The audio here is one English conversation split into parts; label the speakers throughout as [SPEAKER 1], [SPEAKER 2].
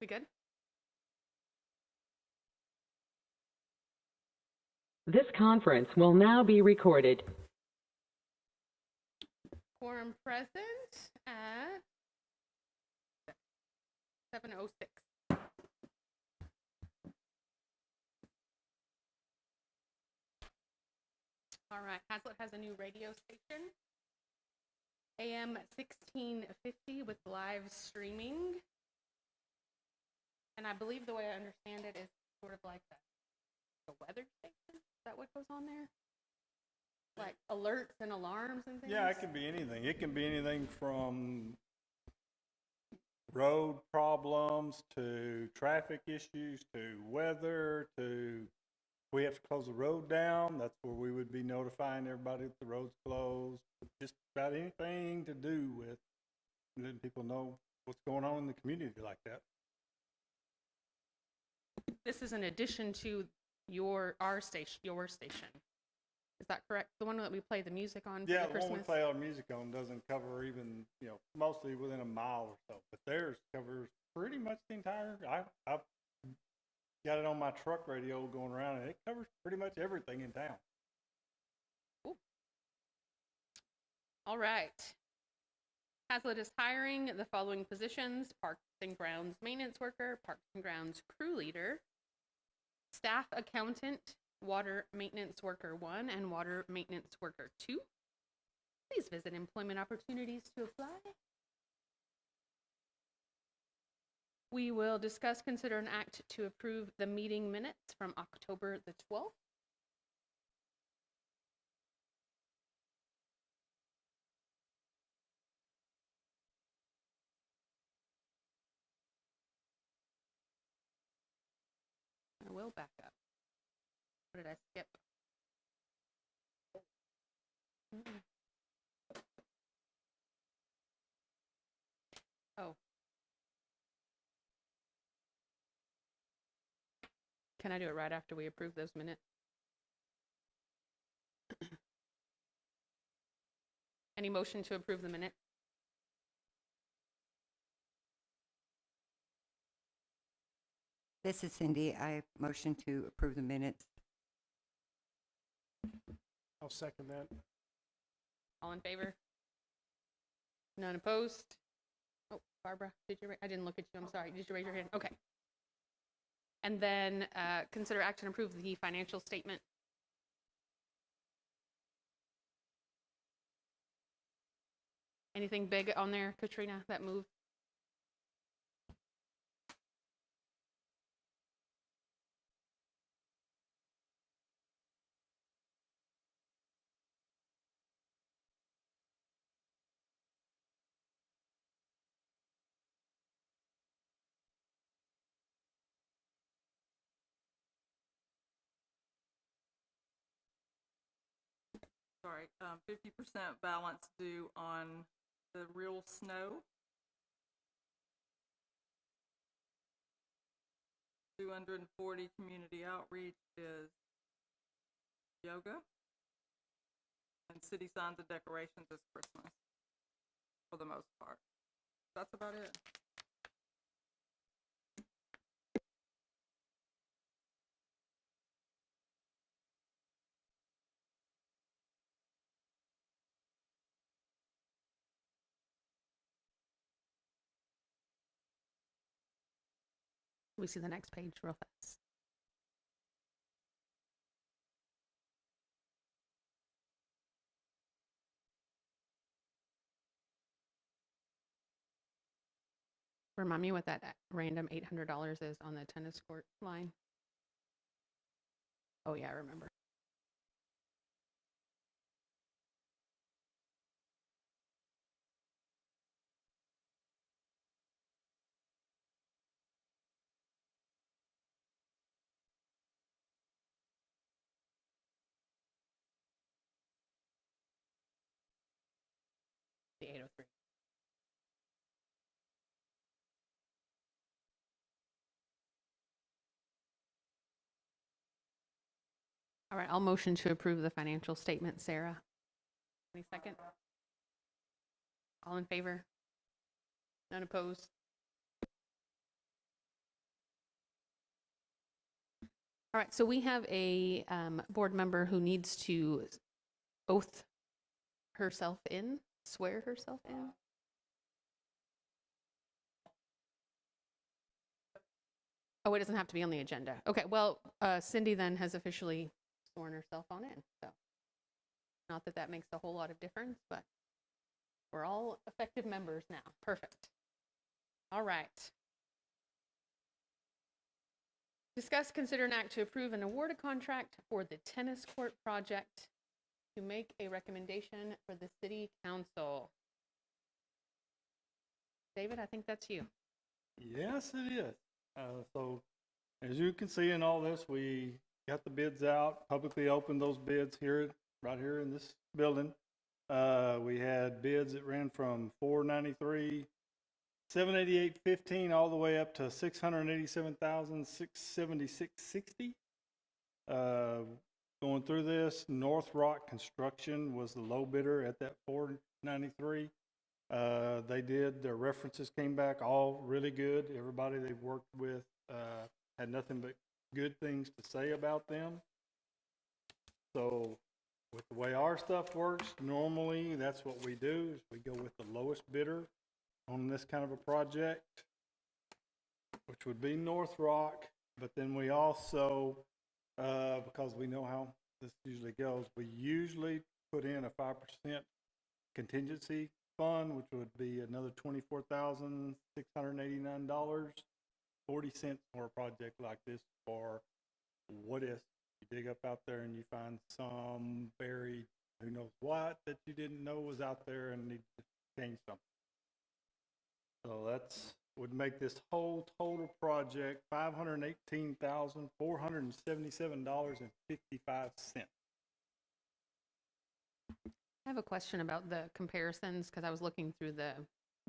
[SPEAKER 1] We good?
[SPEAKER 2] This conference will now be recorded.
[SPEAKER 1] Quorum present at 7:06. All right, Haslet has a new radio station, AM 1650 with live streaming. And I believe the way I understand it is sort of like the weather station. Is that what goes on there? Like alerts and alarms and things?
[SPEAKER 3] Yeah, it can be anything. It can be anything from road problems to traffic issues to weather to we have to close the road down. That's where we would be notifying everybody that the road's closed. Just about anything to do with letting people know what's going on in the community like that.
[SPEAKER 1] This is in addition to your station. Is that correct? The one that we play the music on
[SPEAKER 3] Yeah,
[SPEAKER 1] for
[SPEAKER 3] the
[SPEAKER 1] Christmas?
[SPEAKER 3] one we play our music on doesn't cover even, mostly within a mile or so. But theirs covers pretty much the entire. I've got it on my truck radio going around, and it covers pretty much everything in town.
[SPEAKER 1] Cool. All right. Haslet is hiring the following positions: Parks and Grounds maintenance worker, Parks and Grounds crew leader, staff accountant, water maintenance worker 1, and water maintenance worker 2. Please visit employment opportunities to apply. We will discuss, consider, and act to approve the meeting minutes from October the 12th. I will back up. What did I skip? Oh. Can I do it right after we approve those minutes? Any motion to approve the minutes?
[SPEAKER 4] This is Cindy. I motion to approve the minutes.
[SPEAKER 5] I'll second that.
[SPEAKER 1] All in favor? None opposed? Oh, Barbara, I didn't look at you. I'm sorry. Did you raise your hand? Okay. And then consider action approve the financial statement. Anything big on there, Katrina, that move?
[SPEAKER 6] Sorry, 50% balance due on the real snow. 240 community outreach is yoga. And city signs and decorations is Christmas, for the most part. That's about it.
[SPEAKER 1] We see the next page real fast. Remind me what that random $800 is on the tennis court line. Oh yeah, I remember. The 803. All right, I'll motion to approve the financial statement. Sarah, any second? All in favor? None opposed? All right, so we have a board member who needs to oath herself in, swear herself in. Oh, it doesn't have to be on the agenda. Okay, well, Cindy then has officially sworn herself on in, so not that that makes a whole lot of difference, but we're all effective members now. Perfect. All right. Discuss, consider, and act to approve and award a contract for the tennis court project, to make a recommendation for the city council. David, I think that's you.
[SPEAKER 3] Yes, it is. So as you can see in all this, we got the bids out, publicly opened those bids here, right here in this building. We had bids that ran from $493, $788.15, all the way up to $687,676.60. Going through this, North Rock Construction was the low bidder at that $493. Their references came back all really good. Everybody they've worked with had nothing but good things to say about them. So with the way our stuff works, normally that's what we do, is we go with the lowest bidder on this kind of a project, which would be North Rock. But then we also, because we know how this usually goes, we usually put in a 5% contingency fund, which would be another $24,689.40 for a project like this. For what if you dig up out there and you find some buried who knows what that you didn't know was out there and need to change something. So that's would make this whole total project $518,477.55.
[SPEAKER 1] I have a question about the comparisons, because I was looking through the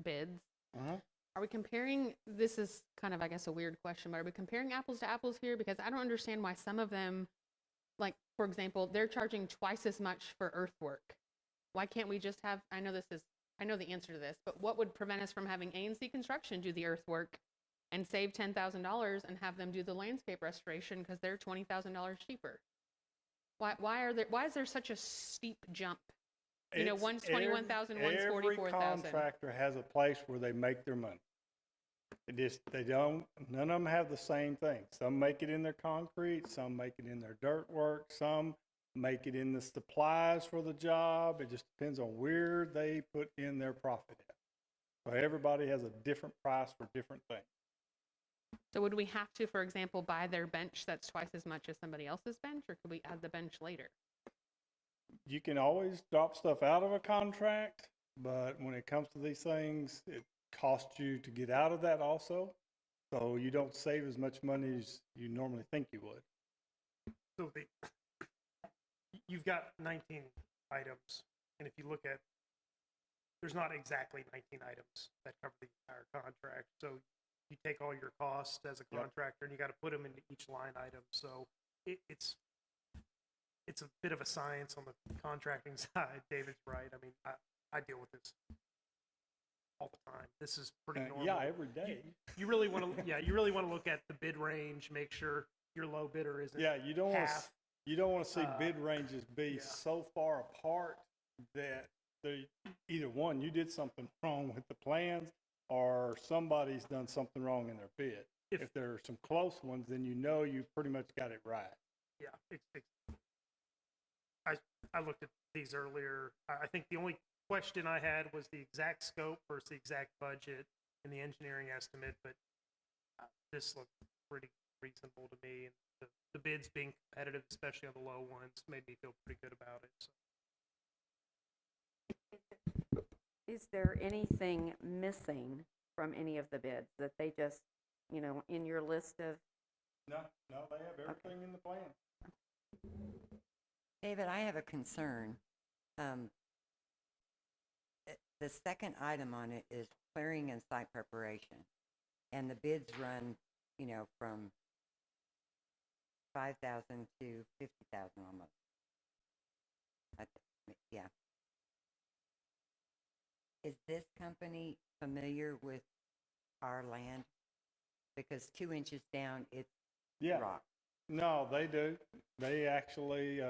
[SPEAKER 1] bids. Are we comparing, this is kind of, I guess, a weird question, but are we comparing apples to apples here? Because I don't understand why some of them, like, for example, they're charging twice as much for earthwork. Why can't we just have, I know the answer to this, but what would prevent us from having A&C Construction do the earthwork and save $10,000 and have them do the landscape restoration, because they're $20,000 cheaper? Why is there such a steep jump? You know, one's 21,000, one's 44,000.
[SPEAKER 3] Every contractor has a place where they make their money. None of them have the same thing. Some make it in their concrete, some make it in their dirt work, some make it in the supplies for the job. It just depends on where they put in their profit at. So everybody has a different price for different things.
[SPEAKER 1] So would we have to, for example, buy their bench that's twice as much as somebody else's bench, or could we add the bench later?
[SPEAKER 3] You can always drop stuff out of a contract, but when it comes to these things, it costs you to get out of that also. So you don't save as much money as you normally think you would.
[SPEAKER 5] So you've got 19 items, and if you look at, there's not exactly 19 items that cover the entire contract. So you take all your costs as a contractor, and you got to put them into each line item. So it's a bit of a science on the contracting side. David's right. I mean, I deal with this all the time. This is pretty normal.
[SPEAKER 3] Yeah, every day.
[SPEAKER 5] You really want to, you really want to look at the bid range, make sure your low bidder isn't
[SPEAKER 3] You don't
[SPEAKER 5] half.
[SPEAKER 3] You don't want to see bid ranges be so far apart that either one, you did something wrong with the plans, or somebody's done something wrong in their bid. If there are some close ones, then you know you pretty much got it right.
[SPEAKER 5] Yeah, I looked at these earlier. I think the only question I had was the exact scope versus the exact budget and the engineering estimate, but this looked pretty reasonable to me. And the bids being competitive, especially on the low ones, made me feel pretty good about it. So.
[SPEAKER 7] Is there anything missing from any of the bids that they just, in your list of?
[SPEAKER 3] No, they have everything in the plan.
[SPEAKER 4] David, I have a concern. The second item on it is clearing and site preparation, and the bids run, from 5,000 to 50,000 almost. Yeah. Is this company familiar with our land? Because 2 inches down, it's rock.
[SPEAKER 3] No, they do. They actually,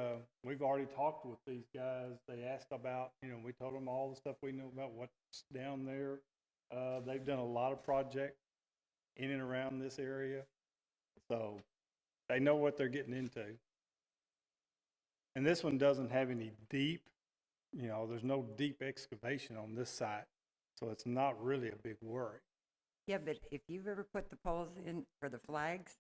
[SPEAKER 3] we've already talked with these guys. They asked about, we told them all the stuff we know about what's down there. They've done a lot of projects in and around this area. So they know what they're getting into. And this one doesn't have any deep, there's no deep excavation on this site. So it's not really a big worry.
[SPEAKER 4] Yeah, but if you've ever put the poles in for the flags,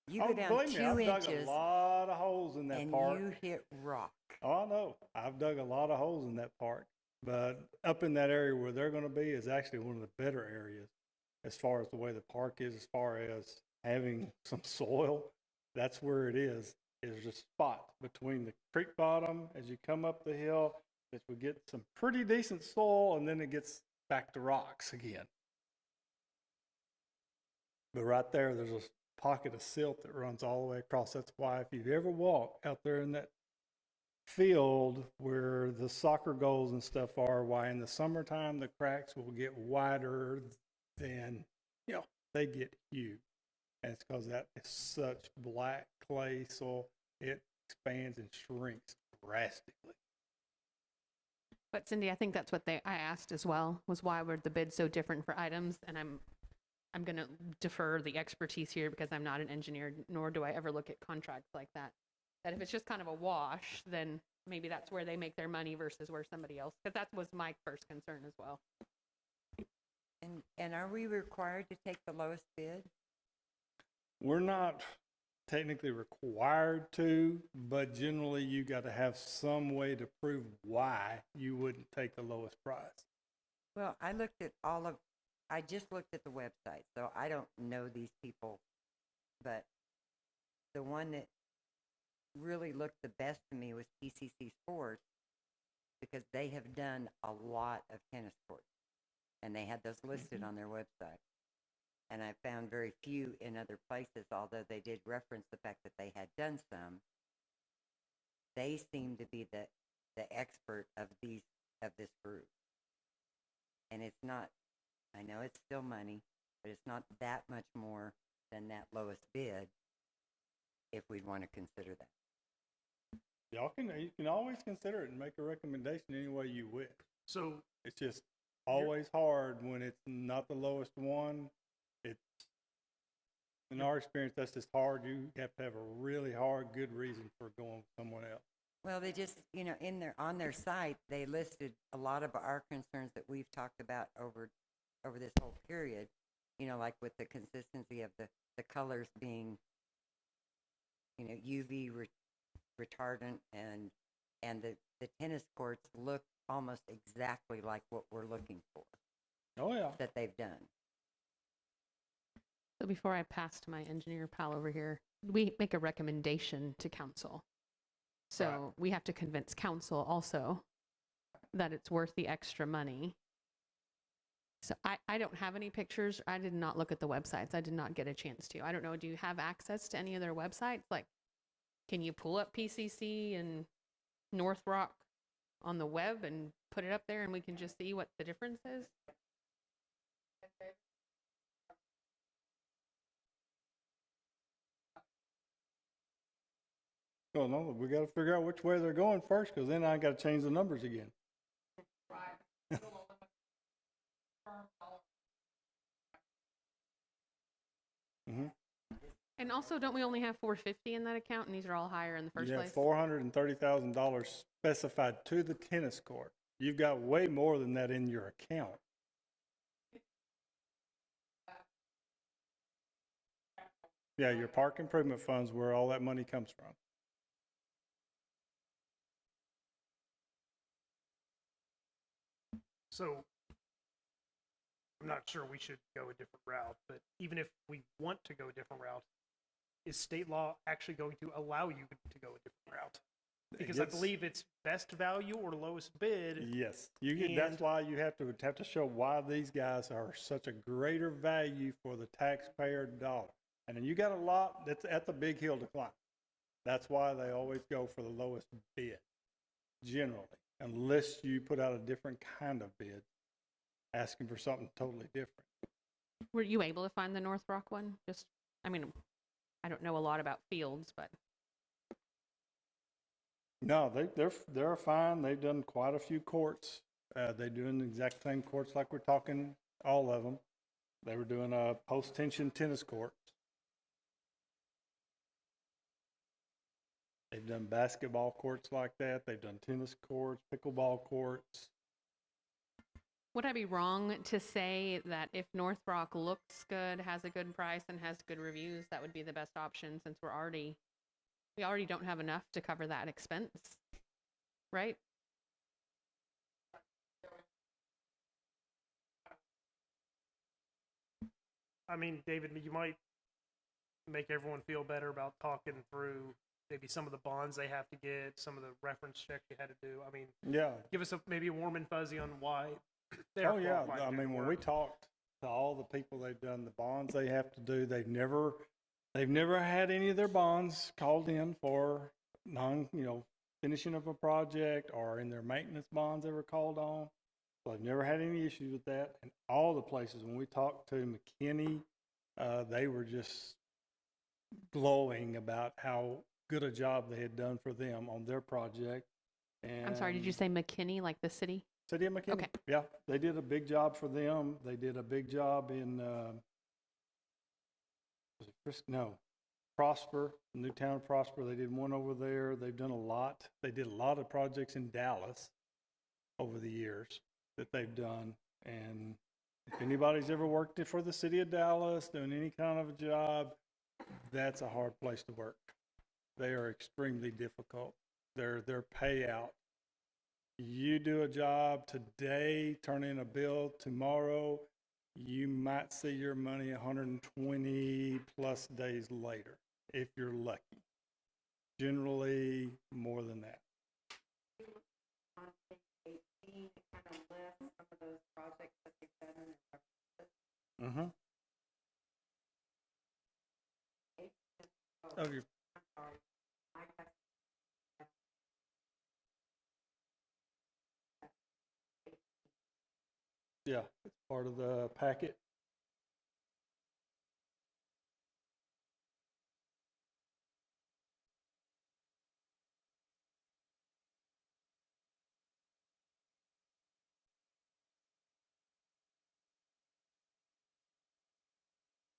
[SPEAKER 4] you
[SPEAKER 3] Oh,
[SPEAKER 4] go down
[SPEAKER 3] believe me,
[SPEAKER 4] 2
[SPEAKER 3] I've dug
[SPEAKER 4] inches
[SPEAKER 3] a lot of holes in that
[SPEAKER 4] and
[SPEAKER 3] park.
[SPEAKER 4] you hit rock.
[SPEAKER 3] Oh, I know. I've dug a lot of holes in that park. But up in that area where they're going to be is actually one of the better areas as far as the way the park is, as far as having some soil. That's where it is. There's a spot between the creek bottom as you come up the hill that we get some pretty decent soil, and then it gets back to rocks again. But right there, there's a pocket of silt that runs all the way across. That's why if you ever walk out there in that field where the soccer goals and stuff are, why in the summertime the cracks will get wider than, they get huge. And it's because that is such black clay soil. It expands and shrinks drastically.
[SPEAKER 1] But Cindy, I think that's what I asked as well, was why were the bids so different for items? And I'm going to defer the expertise here because I'm not an engineer, nor do I ever look at contracts like that. That if it's just kind of a wash, then maybe that's where they make their money versus where somebody else, because that was my first concern as well.
[SPEAKER 4] And are we required to take the lowest bid?
[SPEAKER 3] We're not technically required to, but generally you got to have some way to prove why you wouldn't take the lowest price.
[SPEAKER 4] Well, I just looked at the website, so I don't know these people, but the one that really looked the best to me was PCC Sports, because they have done a lot of tennis courts, and they had those listed on their website. And I found very few in other places, although they did reference the fact that they had done some. They seem to be the expert of this group. And it's not, I know it's still money, but it's not that much more than that lowest bid if we'd want to consider that.
[SPEAKER 3] You can always consider it and make a recommendation any way you wish.
[SPEAKER 5] So
[SPEAKER 3] It's just always hard when it's not the lowest one. In our experience, that's just hard. You have to have a really hard, good reason for going with someone else.
[SPEAKER 4] Well, they just, on their site, they listed a lot of our concerns that we've talked about over this whole period, like with the consistency of the colors being, UV retardant, and the tennis courts look almost exactly like what we're looking for.
[SPEAKER 3] Oh, yeah.
[SPEAKER 4] That they've done.
[SPEAKER 1] So before I pass to my engineer pal over here, we make a recommendation to council. So
[SPEAKER 3] Right.
[SPEAKER 1] we have to convince council also that it's worth the extra money. So I don't have any pictures. I did not look at the websites. I did not get a chance to. I don't know. Do you have access to any of their websites? Like, can you pull up PCC and North Rock on the web and put it up there and we can just see what the difference is?
[SPEAKER 3] Oh, no, we got to figure out which way they're going first, because then I got to change the numbers again. Mm-hmm.
[SPEAKER 1] And also, don't we only have 450 in that account, and these are all higher in the first
[SPEAKER 3] You
[SPEAKER 1] place?
[SPEAKER 3] have $430,000 specified to the tennis court. You've got way more than that in your account. Yeah, your park improvement funds, where all that money comes from.
[SPEAKER 5] So I'm not sure we should go a different route, but even if we want to go a different route, is state law actually going to allow you to go a different route? Because I believe it's best value or lowest bid.
[SPEAKER 3] Yes, that's why you have to show why these guys are such a greater value for the taxpayer dollar. And then you got a lot that's at the big hill to climb. That's why they always go for the lowest bid, generally, unless you put out a different kind of bid, asking for something totally different.
[SPEAKER 1] Were you able to find the North Rock one? I don't know a lot about fields, but
[SPEAKER 3] No, they're fine. They've done quite a few courts. They're doing the exact same courts like we're talking, all of them. They were doing post-tension tennis courts. They've done basketball courts like that. They've done tennis courts, pickleball courts.
[SPEAKER 1] would I be wrong to say that if North Rock looks good, has a good price, and has good reviews, that would be the best option since we already don't have enough to cover that expense, right?
[SPEAKER 5] I mean, David, you might make everyone feel better about talking through maybe some of the bonds they have to get, some of the reference checks you had to do. I mean,
[SPEAKER 3] Yeah.
[SPEAKER 5] give us maybe a warm and fuzzy on why they're
[SPEAKER 3] Oh yeah.
[SPEAKER 5] qualified to
[SPEAKER 3] I
[SPEAKER 5] do
[SPEAKER 3] mean,
[SPEAKER 5] the
[SPEAKER 3] when we
[SPEAKER 5] work.
[SPEAKER 3] talked to all the people they've done the bonds they have to do, they've never had any of their bonds called in for finishing of a project or in their maintenance bonds ever called on. So I've never had any issues with that. And all the places, when we talked to McKinney, they were just glowing about how good a job they had done for them on their project. And
[SPEAKER 1] I'm sorry, did you say McKinney, like the city?
[SPEAKER 3] City of McKinney?
[SPEAKER 1] Okay.
[SPEAKER 3] Yeah, they did a big job for them. They did a big job in, was it no, Prosper, Newtown Prosper. They did one over there. They've done a lot. They did a lot of projects in Dallas over the years that they've done. And if anybody's ever worked for the city of Dallas doing any kind of a job, that's a hard place to work. They are extremely difficult. Their payout. You do a job today, turn in a bill tomorrow, you might see your money 120 plus days later, if you're lucky. Generally, more than that.
[SPEAKER 7] On page 18, it kind of lists some of those projects that they've done in their references.
[SPEAKER 3] Mm-hmm. Oh, you're,
[SPEAKER 7] I'm sorry. I have
[SPEAKER 3] yeah, it's part of the packet.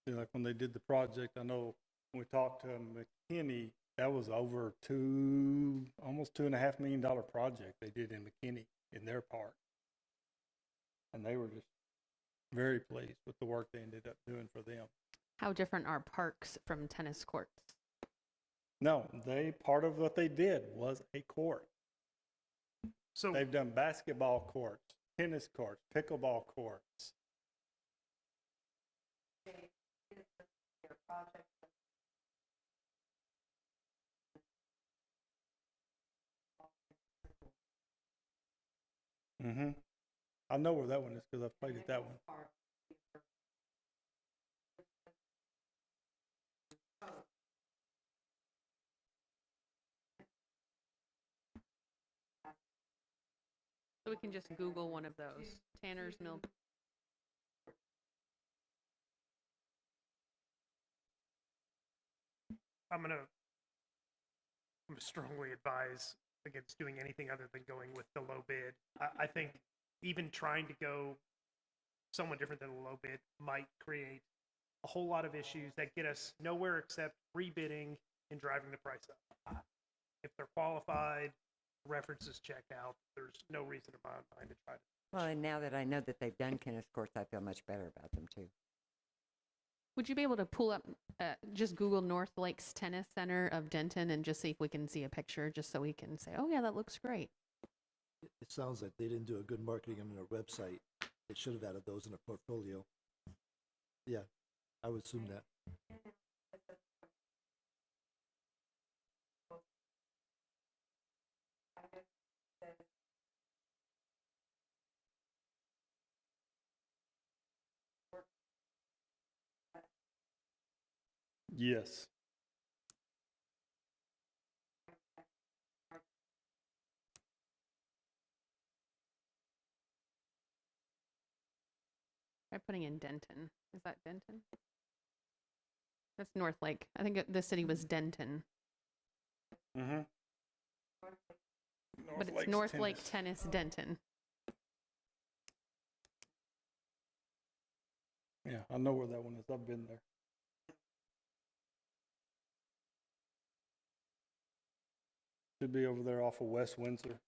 [SPEAKER 3] See, like when they did the project, I know when we talked to McKinney, that was over almost $2.5 million project they did in McKinney in their part. And they were just very pleased with the work they ended up doing for them.
[SPEAKER 1] How different are parks from tennis courts?
[SPEAKER 3] No, part of what they did was a court.
[SPEAKER 5] So
[SPEAKER 3] They've done basketball courts, tennis courts, pickleball courts.
[SPEAKER 7] their project.
[SPEAKER 3] Mm-hmm. I know where that one is because I've played at that one.
[SPEAKER 1] So we can just Google one of those. Tanner's Mill.
[SPEAKER 5] I'm gonna strongly advise against doing anything other than going with the low bid. I think even trying to go someone different than the low bid might create a whole lot of issues that get us nowhere except rebidding and driving the price up. If they're qualified, references checked out, there's no reason in my mind to try to.
[SPEAKER 4] Well, and now that I know that they've done tennis courts, I feel much better about them too.
[SPEAKER 1] Would you be able to pull up, just Google North Lakes Tennis Center of Denton and just see if we can see a picture, just so we can say, oh yeah, that looks great.
[SPEAKER 8] It sounds like they didn't do a good marketing on their website. They should have added those in their portfolio. Yeah, I would assume that.
[SPEAKER 3] Yes.
[SPEAKER 1] Try putting in Denton. Is that Denton? That's North Lake. I think the city was Denton,
[SPEAKER 3] Mm-hmm.
[SPEAKER 1] but it's North Lake Tennis Denton.
[SPEAKER 3] Yeah, I know where that one is. I've been there. Should be over there off of West Windsor.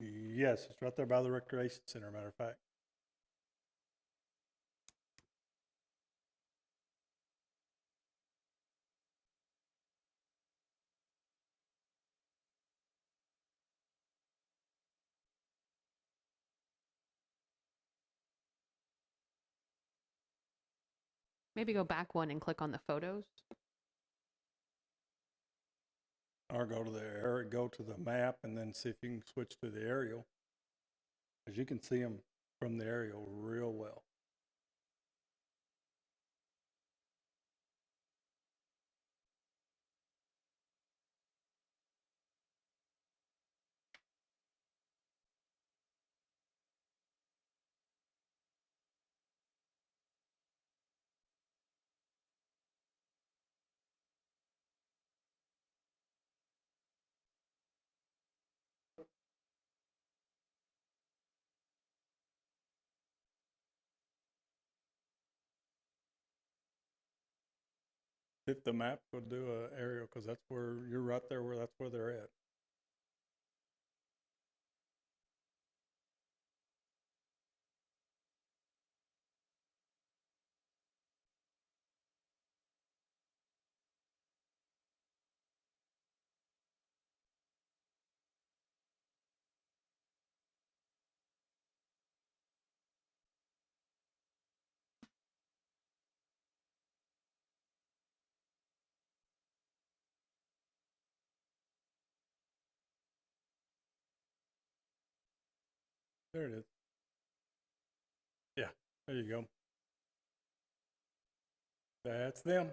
[SPEAKER 3] Yes, it's right there by the recreation center, matter of fact.
[SPEAKER 1] Maybe go back one and click on the photos.
[SPEAKER 3] Or go to the map and then see if you can switch to the aerial. Because you can see them from the aerial real well. If the map would do a aerial, because that's where you're right there where that's where they're at. There it is. Yeah, there you go. That's them.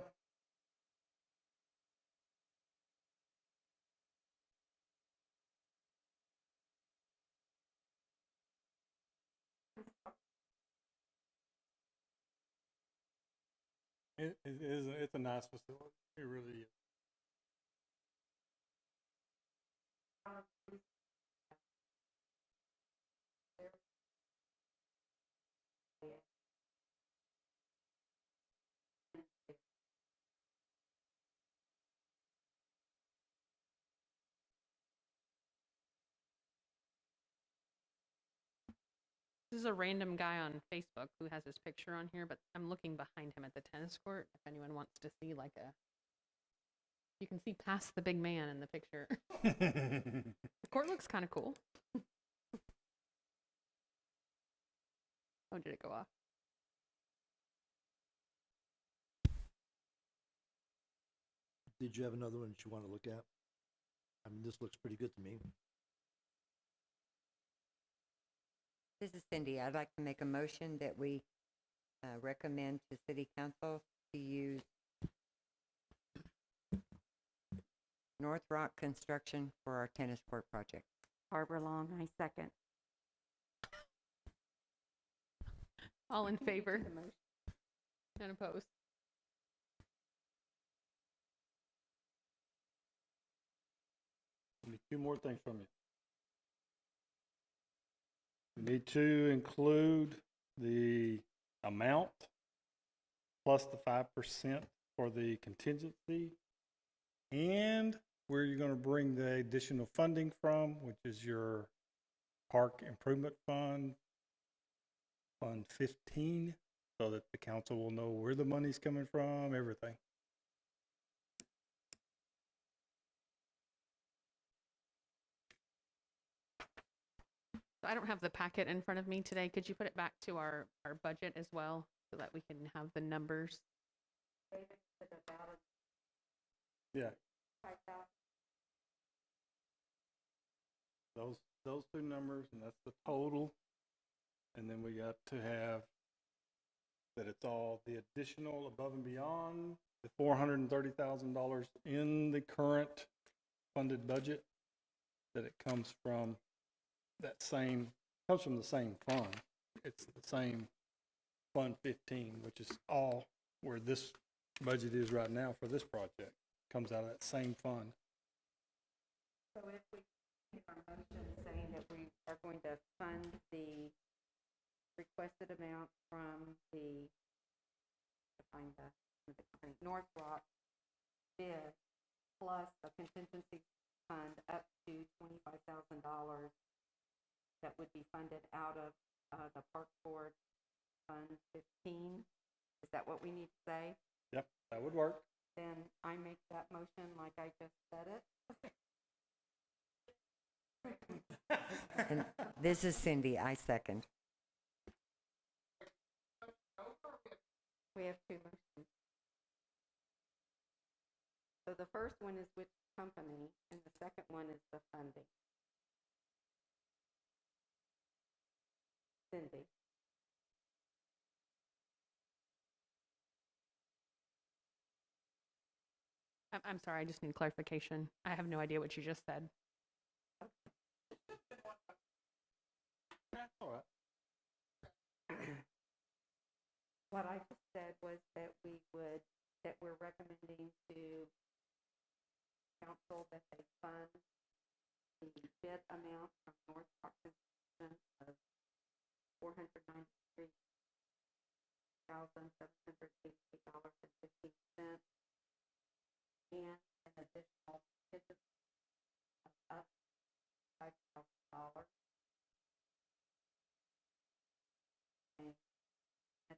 [SPEAKER 3] It is. It's a nice facility. It really is.
[SPEAKER 1] This is a random guy on Facebook who has his picture on here, but I'm looking behind him at the tennis court. If anyone wants to see you can see past the big man in the picture. The court looks kind of cool. Oh, did it go off?
[SPEAKER 8] Did you have another one that you want to look at? I mean, this looks pretty good to me.
[SPEAKER 4] This is Cindy. I'd like to make a motion that we recommend to City Council to use North Rock Construction for our tennis court project.
[SPEAKER 7] Barbara Long, I second.
[SPEAKER 1] All in favor? None opposed?
[SPEAKER 3] Need two more things from you. We need to include the amount plus the 5% for the contingency and where you're going to bring the additional funding from, which is your park improvement fund, Fund 15, so that the council will know where the money's coming from, everything.
[SPEAKER 1] So I don't have the packet in front of me today. Could you put it back to our budget as well so that we can have the numbers?
[SPEAKER 3] Yeah. Those two numbers, and that's the total. And then we got to have that it's all the additional above and beyond the $430,000 in the current funded budget, that it comes from that same, comes from the same fund. It's the same Fund 15, which is all where this budget is right now for this project. Comes out of that same fund.
[SPEAKER 7] So if we make our motion saying that we are going to fund the requested amount from the, North Rock bid, plus a contingency fund up to $25,000 that would be funded out of the Park Board Fund 15. Is that what we need to say?
[SPEAKER 3] Yep, that would work.
[SPEAKER 7] Then I make that motion like I just said it.
[SPEAKER 4] And this is Cindy, I second.
[SPEAKER 7] We have two motions. So the first one is which company, and the second one is the funding. Cindy.
[SPEAKER 1] I'm sorry, I just need clarification. I have no idea what you just said.
[SPEAKER 3] That's all right.
[SPEAKER 7] What I just said was that we're recommending to council that they fund the bid amount from North Park Construction of $493,788.15 and an additional contingency of up to $5,000. And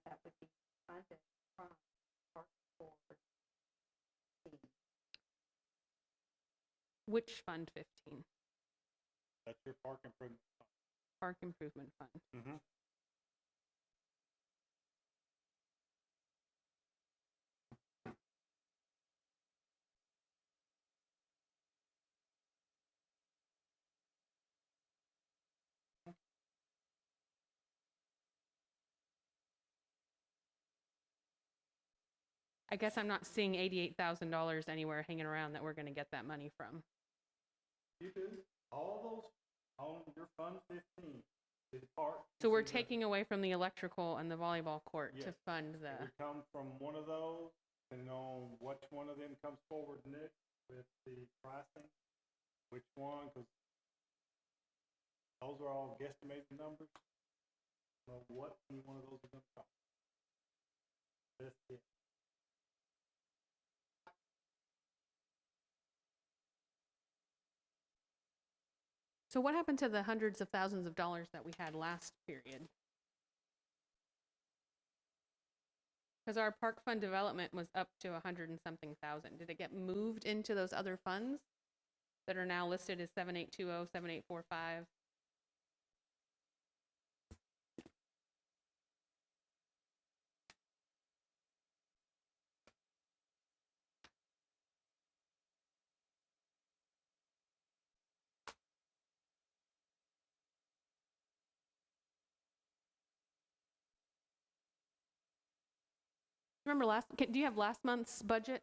[SPEAKER 7] that would be funded from Park Board.
[SPEAKER 1] Which Fund 15?
[SPEAKER 3] That's your park improvement fund.
[SPEAKER 1] Park Improvement Fund.
[SPEAKER 3] Mm-hmm.
[SPEAKER 1] I guess I'm not seeing $88,000 anywhere hanging around that we're going to get that money from.
[SPEAKER 3] You do. All those on your Fund 15 is park.
[SPEAKER 1] So we're taking away from the electrical and the volleyball court to
[SPEAKER 3] Yes.
[SPEAKER 1] fund
[SPEAKER 3] It
[SPEAKER 1] the,
[SPEAKER 3] would come from one of those, depending on which one of them comes forward next with the pricing, which one, because those are all guesstimated numbers. So what any one of those are going to cost. That's it.
[SPEAKER 1] so what happened to the hundreds of thousands of dollars that we had last period? Because our park fund development was up to 100 and something thousand. Did it get moved into those other funds that are now listed as 7820, 7845? Remember do you have last month's budget?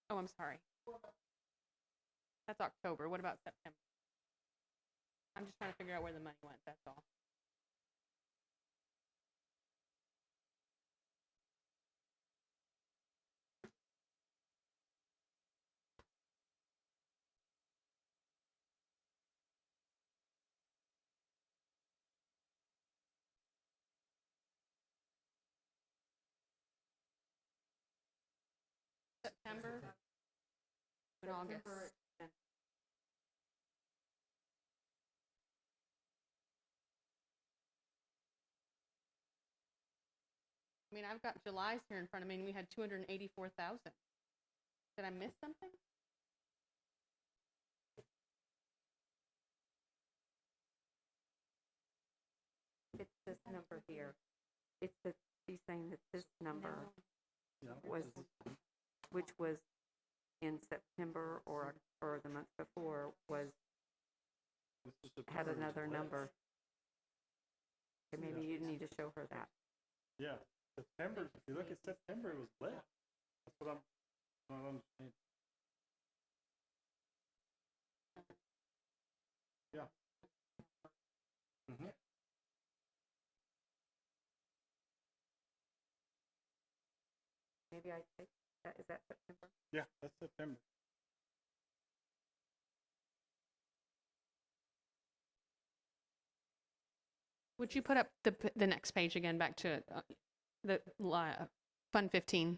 [SPEAKER 1] Oh, I'm sorry. That's October. What about September? I'm just trying to figure out where the money went, that's all. September and August. I mean, I've got July's here in front of me, and we had 284,000. Did I miss something?
[SPEAKER 7] It's this number here. It's the, she's saying that this number was, which was in September or the month before, was, had another number. Okay, maybe you need to show her that.
[SPEAKER 3] Yeah, September, if you look at September, it was less. That's what I'm not understanding. Yeah,
[SPEAKER 7] maybe I take that, is that September?
[SPEAKER 3] Yeah, that's September.
[SPEAKER 1] Would you put up the next page again, back to Fund 15?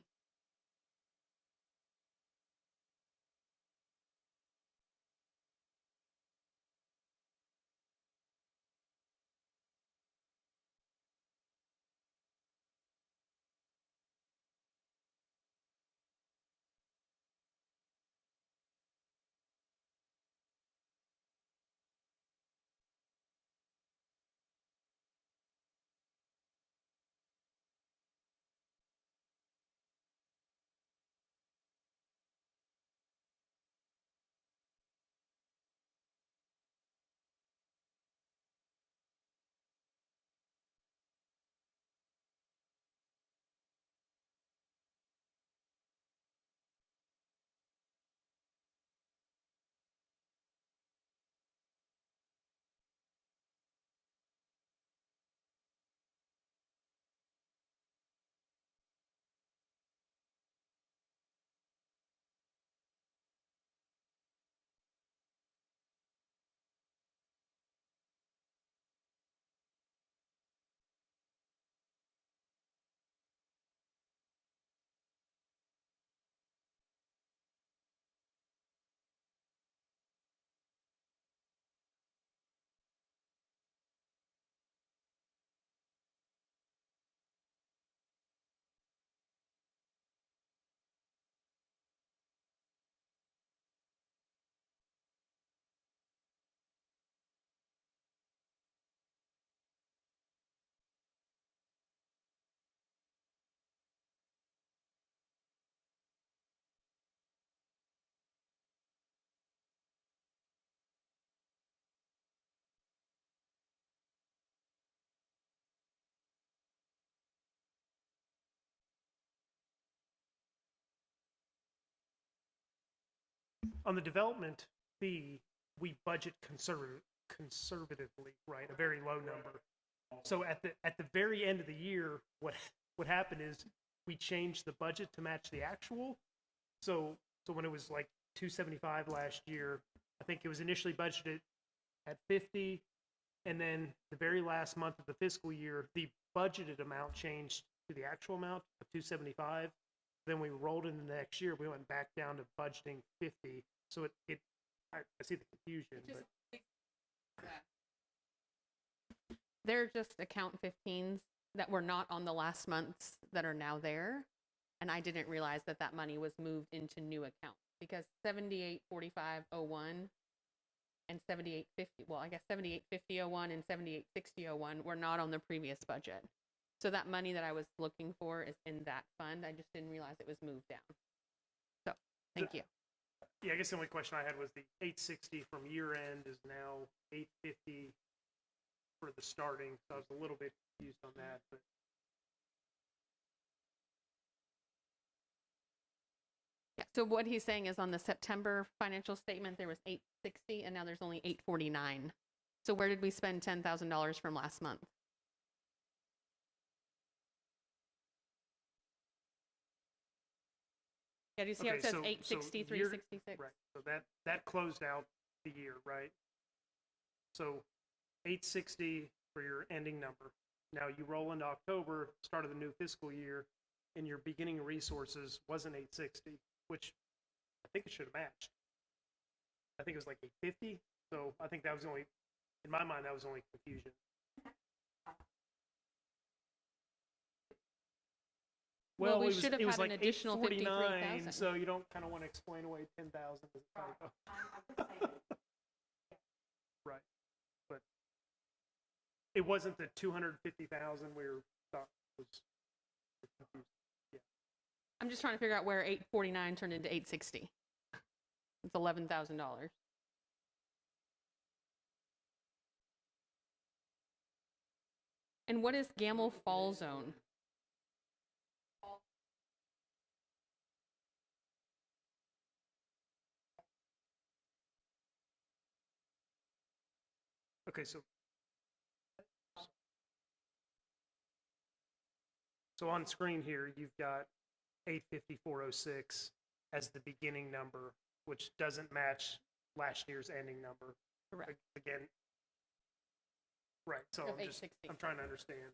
[SPEAKER 5] On the development fee, we budget conservatively, right? A very low number. So at the very end of the year, what happened is we changed the budget to match the actual. So when it was like 275 last year, I think it was initially budgeted at 50, and then the very last month of the fiscal year, the budgeted amount changed to the actual amount of 275. Then we rolled into the next year, we went back down to budgeting 50. So I see the confusion, but
[SPEAKER 1] They're just account 15s that were not on the last months that are now there. And I didn't realize that that money was moved into new accounts, because 784501 and 7850, well, I guess 785001 and 786001 were not on the previous budget. So that money that I was looking for is in that fund. I just didn't realize it was moved down. So thank you.
[SPEAKER 5] yeah, I guess the only question I had was the 860 from year end is now 850 for the starting. So I was a little bit confused on that, but
[SPEAKER 1] Yeah, so what he's saying is on the September financial statement, there was 860 and now there's only 849. So where did we spend $10,000 from last month? Yeah, do you see how it
[SPEAKER 5] okay,
[SPEAKER 1] says
[SPEAKER 5] so
[SPEAKER 1] 860,
[SPEAKER 5] year-
[SPEAKER 1] 366?
[SPEAKER 5] right. So that closed out the year, right? So 860 for your ending number. Now you roll into October, start of the new fiscal year, and your beginning resources wasn't 860, which I think it should have matched. I think it was like 850. So I think that was only, in my mind, that was only confusion.
[SPEAKER 1] Well, we
[SPEAKER 5] it was,
[SPEAKER 1] should have
[SPEAKER 5] it was
[SPEAKER 1] had an
[SPEAKER 5] like
[SPEAKER 1] additional
[SPEAKER 5] 849,
[SPEAKER 1] 53,000.
[SPEAKER 5] so you don't kind of want to explain away 10,000 as a typo. Right, but it wasn't the 250,000 we were thought was confused. Yeah,
[SPEAKER 1] I'm just trying to figure out where 849 turned into 860. It's $11,000. And what is Gamble Fall Zone?
[SPEAKER 5] okay, so on screen here, you've got 85406 as the beginning number, which doesn't match last year's ending number.
[SPEAKER 1] Correct.
[SPEAKER 5] Again, right, so
[SPEAKER 1] Of
[SPEAKER 5] I'm
[SPEAKER 1] 860.
[SPEAKER 5] trying to understand.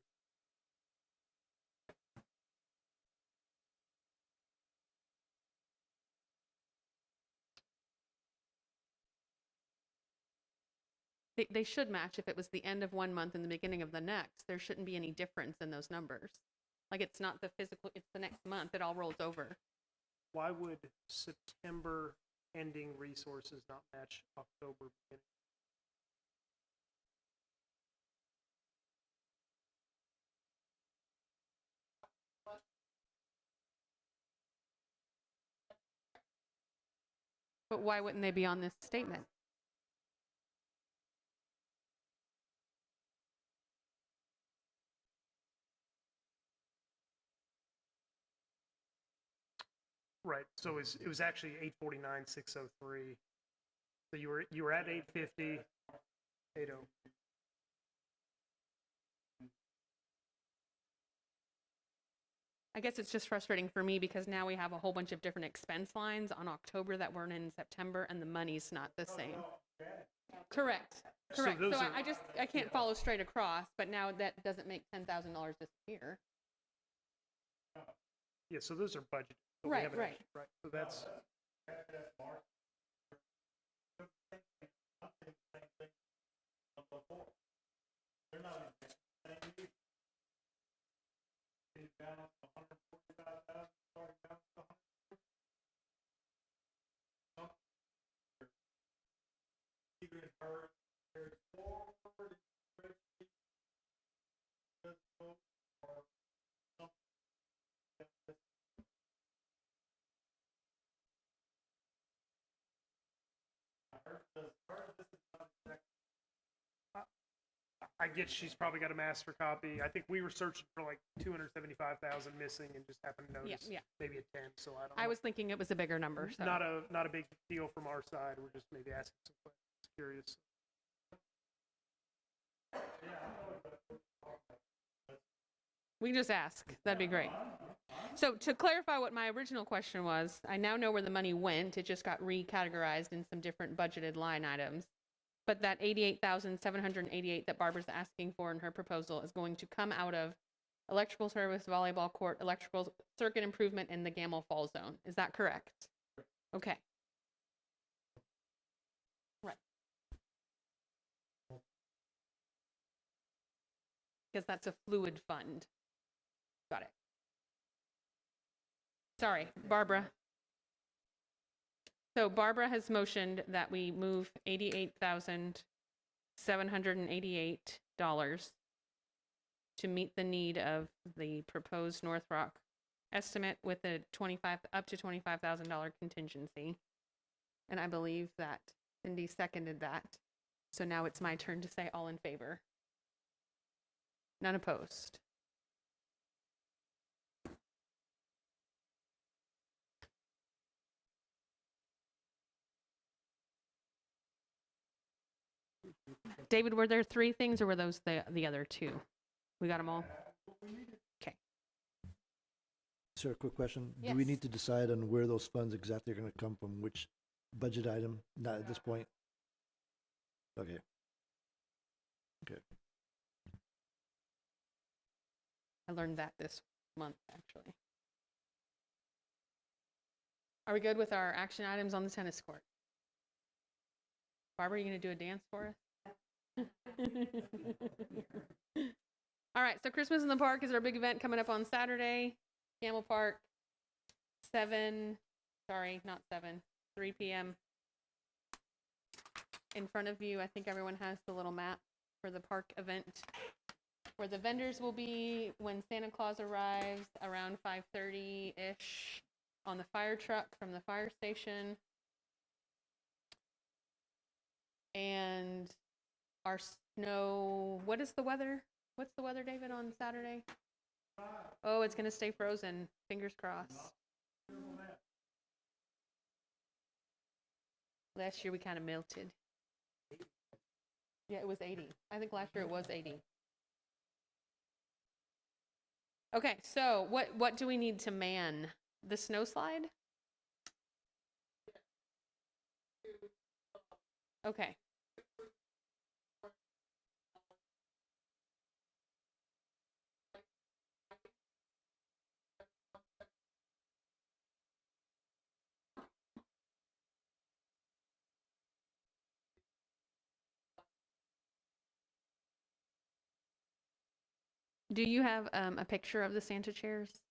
[SPEAKER 1] They should match if it was the end of one month and the beginning of the next. There shouldn't be any difference in those numbers. Like it's not the physical, it's the next month. It all rolls over.
[SPEAKER 5] Why would September ending resources not match October beginning?
[SPEAKER 1] But why wouldn't they be on this statement?
[SPEAKER 5] Right, so it was actually 849,603. So you were at 850, 80.
[SPEAKER 1] I guess it's just frustrating for me because now we have a whole bunch of different expense lines on October that weren't in September and the money's not the same. Correct.
[SPEAKER 5] So
[SPEAKER 1] Correct.
[SPEAKER 5] those
[SPEAKER 1] So
[SPEAKER 5] are-
[SPEAKER 1] I can't follow straight across, but now that doesn't make $10,000 disappear.
[SPEAKER 5] Yeah, so those are budgeted. but we
[SPEAKER 1] Right,
[SPEAKER 5] haven't
[SPEAKER 1] right.
[SPEAKER 5] actually- Right, so that's, I get she's probably got a master copy. I think we were searching for like 275,000 missing and just happened to notice
[SPEAKER 1] yeah.
[SPEAKER 5] maybe a 10, so I don't
[SPEAKER 1] I
[SPEAKER 5] know.
[SPEAKER 1] was thinking it was a bigger number. So.
[SPEAKER 5] Not a big deal from our side. We're just maybe asking some questions. Curious.
[SPEAKER 1] We can just ask. That'd be great. So to clarify what my original question was, I now know where the money went. It just got recategorized in some different budgeted line items. But that 88,788 that Barbara's asking for in her proposal is going to come out of electrical service, volleyball court, electrical circuit improvement, and the Gamble Fall Zone. Is that correct? Okay. Right. Because that's a fluid fund. Got it. Sorry, Barbara. So Barbara has motioned that we move $88,788 to meet the need of the proposed North Rock estimate with a up to $25,000 contingency. And I believe that Cindy seconded that. So now it's my turn to say all in favor. None opposed. David, were there three things or were those the other two? We got them all? Okay.
[SPEAKER 8] Sir, a quick question.
[SPEAKER 1] Yes.
[SPEAKER 8] Do we need to decide on where those funds exactly are going to come from, which budget item? Not at this point? Okay. Okay.
[SPEAKER 1] I learned that this month, actually. Are we good with our action items on the tennis court? Barbara, are you going to do a dance for us? All right, so Christmas in the Park is our big event coming up on Saturday. Camel Park, 3 p.m. In front of you, I think everyone has the little map for the park event, where the vendors will be when Santa Claus arrives around 5:30-ish on the fire truck from the fire station. And our snow, what is the weather? What's the weather, David, on Saturday? Oh, it's going to stay frozen. Fingers crossed. Last year we kind of melted. Yeah, it was 80. I think last year it was 80. Okay, so what do we need to man the snow slide? Okay. Do you have a picture of the Santa chairs?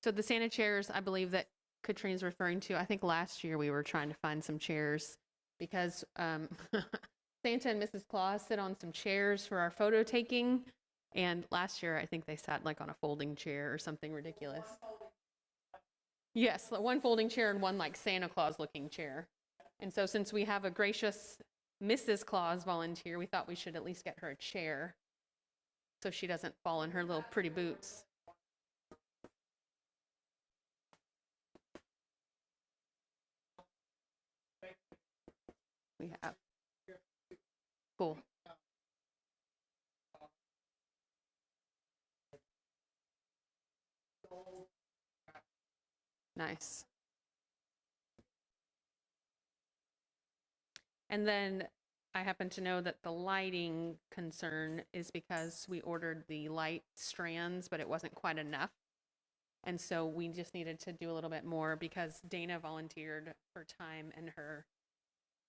[SPEAKER 1] So the Santa chairs, I believe that Katrina's referring to, I think last year we were trying to find some chairs because Santa and Mrs. Claus sit on some chairs for our photo taking. And last year, I think they sat like on a folding chair or something ridiculous. Yes, one folding chair and one like Santa Claus looking chair. And so since we have a gracious Mrs. Claus volunteer, we thought we should at least get her a chair so she doesn't fall in her little pretty boots. We have. Cool. Nice. And then I happen to know that the lighting concern is because we ordered the light strands, but it wasn't quite enough. And so we just needed to do a little bit more because Dana volunteered her time and her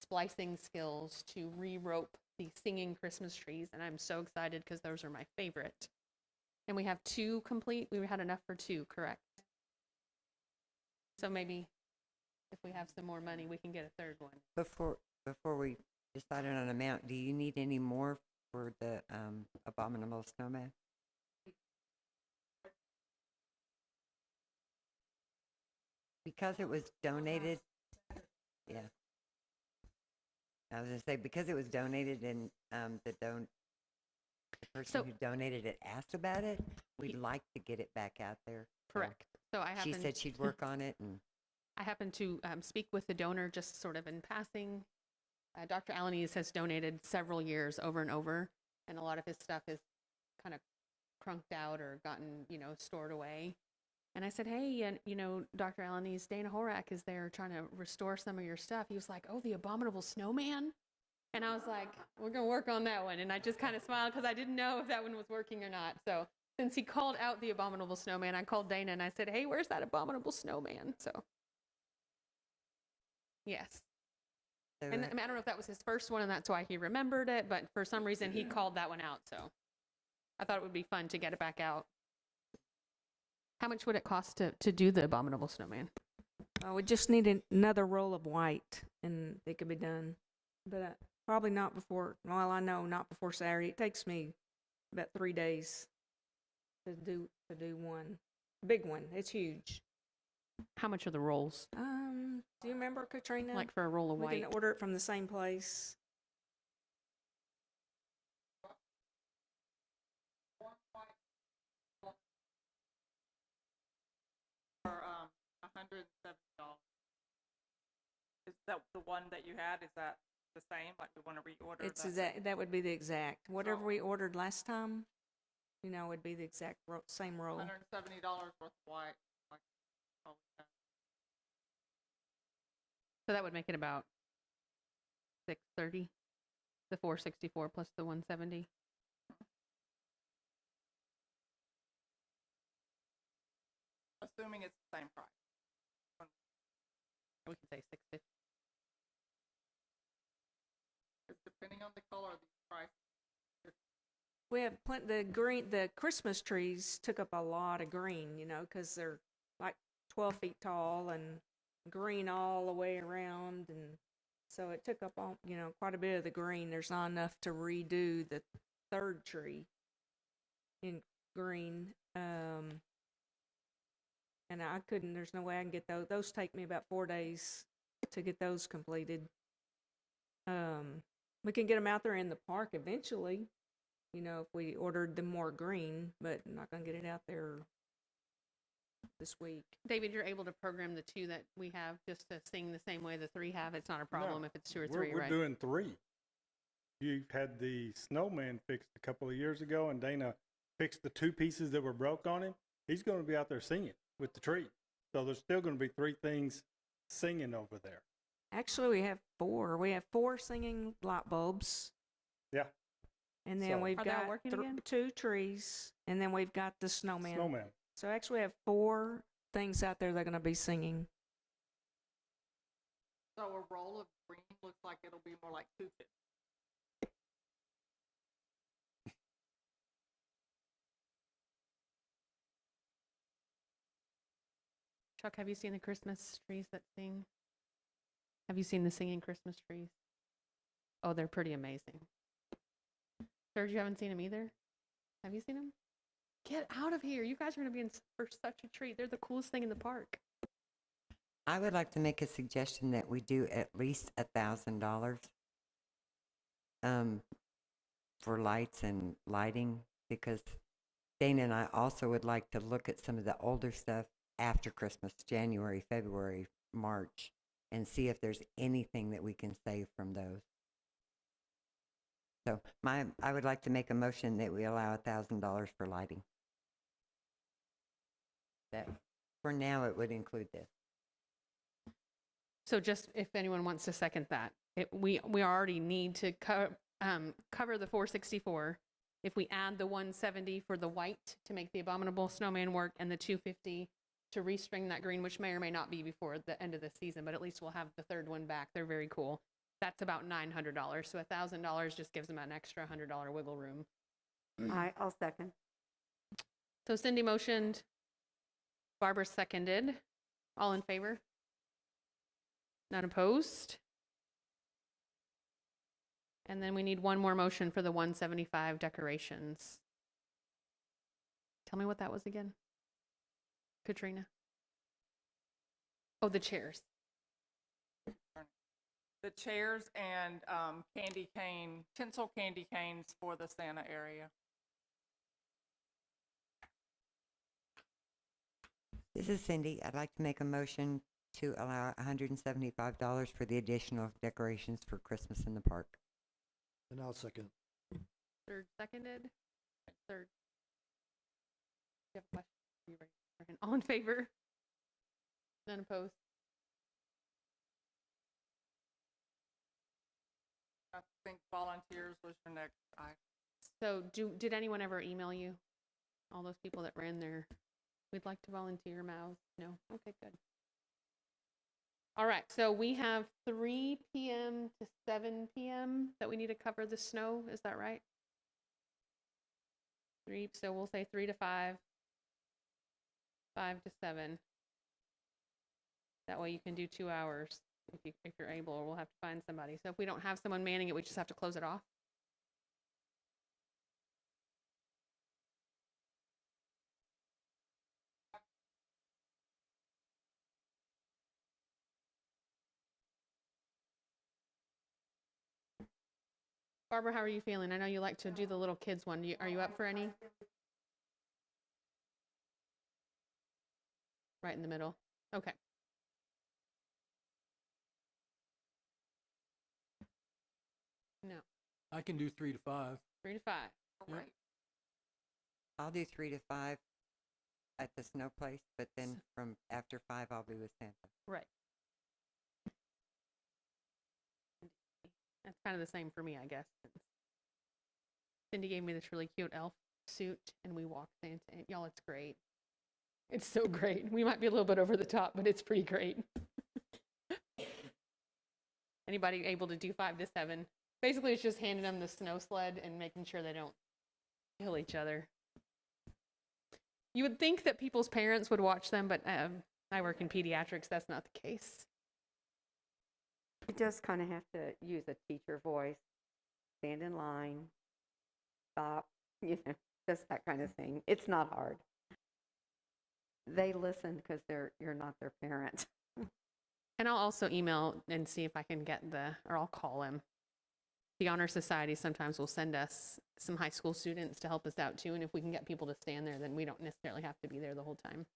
[SPEAKER 1] splicing skills to re-rope the singing Christmas trees. And I'm so excited because those are my favorite. And we have 2 complete. We had enough for 2, correct? So maybe if we have some more money, we can get a 3rd one.
[SPEAKER 4] Before we decide on an amount, do you need any more for the abominable snowman? Because it was donated, yeah. I was gonna say, because it was donated and the person who donated it asked about it, we'd like to get it back out there.
[SPEAKER 1] Correct. So
[SPEAKER 4] She said she'd work on it, and
[SPEAKER 1] I happened to speak with the donor just sort of in passing. Dr. Alanis has donated several years over and over, and a lot of his stuff is kind of crunked out or gotten, stored away. And I said, hey, Dr. Alanis, Dana Horak is there trying to restore some of your stuff. He was like, oh, the abominable snowman? And I was like, we're going to work on that one. And I just kind of smiled because I didn't know if that one was working or not. So since he called out the abominable snowman, I called Dana and I said, hey, where's that abominable snowman? So, yes.
[SPEAKER 4] so
[SPEAKER 1] And I don't know if that was his first one and that's why he remembered it, but for some reason he called that one out. So I thought it would be fun to get it back out. How much would it cost to do the abominable snowman?
[SPEAKER 7] We just need another roll of white, and it could be done. But probably not before. Well, I know not before Saturday. It takes me about 3 days to do one big one. It's huge.
[SPEAKER 1] How much are the rolls?
[SPEAKER 7] Do you remember, Katrina?
[SPEAKER 1] Like for a roll of
[SPEAKER 7] we
[SPEAKER 1] white?
[SPEAKER 7] can order it from the same place.
[SPEAKER 6] For $170. Is that the one that you had? Is that the same? Like we want to reorder?
[SPEAKER 7] It's that would be the exact. Whatever we ordered last time, would be the exact same roll.
[SPEAKER 6] $170 worth of white. Like,
[SPEAKER 1] So that would make it about $630. The $464 plus the $170.
[SPEAKER 6] assuming it's the same price.
[SPEAKER 1] We can say $650.
[SPEAKER 6] It's depending on the color of the price.
[SPEAKER 7] We have the Christmas trees took up a lot of green, because they're like 12 feet tall and green all the way around. And so it took up quite a bit of the green. There's not enough to redo the 3rd tree in green. And there's no way I can get those. Those take me about 4 days to get those completed. We can get them out there in the park eventually, if we ordered them more green, but I'm not going to get it out there this week.
[SPEAKER 1] David, you're able to program the 2 that we have just to sing the same way the 3 have. It's not a problem
[SPEAKER 3] No,
[SPEAKER 1] if it's 2 or 3,
[SPEAKER 3] we're
[SPEAKER 1] right?
[SPEAKER 3] We're doing 3. You had the snowman fixed a couple of years ago, and Dana fixed the 2 pieces that were broke on him. he's going to be out there singing with the tree. So there's still going to be 3 things singing over there.
[SPEAKER 9] Actually, we have 4. We have 4 singing light bulbs.
[SPEAKER 3] Yeah.
[SPEAKER 9] And then
[SPEAKER 3] So-
[SPEAKER 9] we've
[SPEAKER 1] Are they all
[SPEAKER 9] got
[SPEAKER 1] working again?
[SPEAKER 9] 2 trees. And then we've got the snowman.
[SPEAKER 3] Snowman.
[SPEAKER 9] So actually we have 4 things out there that are going to be singing.
[SPEAKER 6] So a roll of green looks like it'll be more like $250.
[SPEAKER 1] Chuck, have you seen the Christmas trees that sing? Have you seen the singing Christmas trees? Oh, they're pretty amazing. Serge, you haven't seen them either? Have you seen them? Get out of here. You guys are going to be in for such a treat. They're the coolest thing in the park.
[SPEAKER 4] I would like to make a suggestion that we do at least $1,000 for lights and lighting, because Dana and I also would like to look at some of the older stuff after Christmas, January, February, March, and see if there's anything that we can save from those. So I would like to make a motion that we allow $1,000 for lighting. That, for now, it would include this.
[SPEAKER 1] So just if anyone wants to second that, we already need to cover the 464. If we add the 170 for the white to make the abominable snowman work, and the 250 to restring that green, which may or may not be before the end of the season, but at least we'll have the third one back. They're very cool. That's about $900. So $1,000 just gives them an extra $100 wiggle room.
[SPEAKER 7] I'll second.
[SPEAKER 1] So Cindy motioned, Barbara seconded. All in favor? None opposed? And then we need one more motion for the 175 decorations. Tell me what that was again, Katrina. Oh, the chairs.
[SPEAKER 6] The chairs and candy cane, tinsel candy canes for the Santa area.
[SPEAKER 4] This is Cindy. I'd like to make a motion to allow $175 for the additional decorations for Christmas in the park.
[SPEAKER 8] And I'll second.
[SPEAKER 1] Third seconded. Third. Do you have a question? Are you ready? All in favor? None opposed?
[SPEAKER 6] I think volunteers was your next item.
[SPEAKER 1] So did anyone ever email you? All those people that ran their, we'd like to volunteer mouths? No? Okay, good. All right, so we have 3 p.m. to 7 p.m. that we need to cover the snow. Is that right? 3, so we'll say 3 to 5, 5 to 7. That way you can do 2 hours if you're able, or we'll have to find somebody. So if we don't have someone manning it, we just have to close it off. Barbara, how are you feeling? I know you like to do the little kids one. Are you up for any? Right in the middle. Okay. No.
[SPEAKER 10] I can do 3 to 5.
[SPEAKER 1] 3 to 5.
[SPEAKER 10] Yep.
[SPEAKER 6] Right.
[SPEAKER 4] I'll do 3 to 5 at the snow place, but then from after 5, I'll be with Santa.
[SPEAKER 1] Right. That's kind of the same for me, I guess. Cindy gave me this really cute elf suit, and we walked Santa. Y'all, it's great. It's so great. We might be a little bit over the top, but it's pretty great. Anybody able to do 5 to 7? Basically, it's just handing them the snow sled and making sure they don't kill each other. You would think that people's parents would watch them, but I work in pediatrics. That's not the case.
[SPEAKER 7] You just kind of have to use a teacher voice, stand in line, stop, just that kind of thing. It's not hard. They listen because you're not their parent.
[SPEAKER 1] And I'll also email and see if I can get or I'll call him. The Honor Society sometimes will send us some high school students to help us out too. And if we can get people to stand there, then we don't necessarily have to be there the whole time.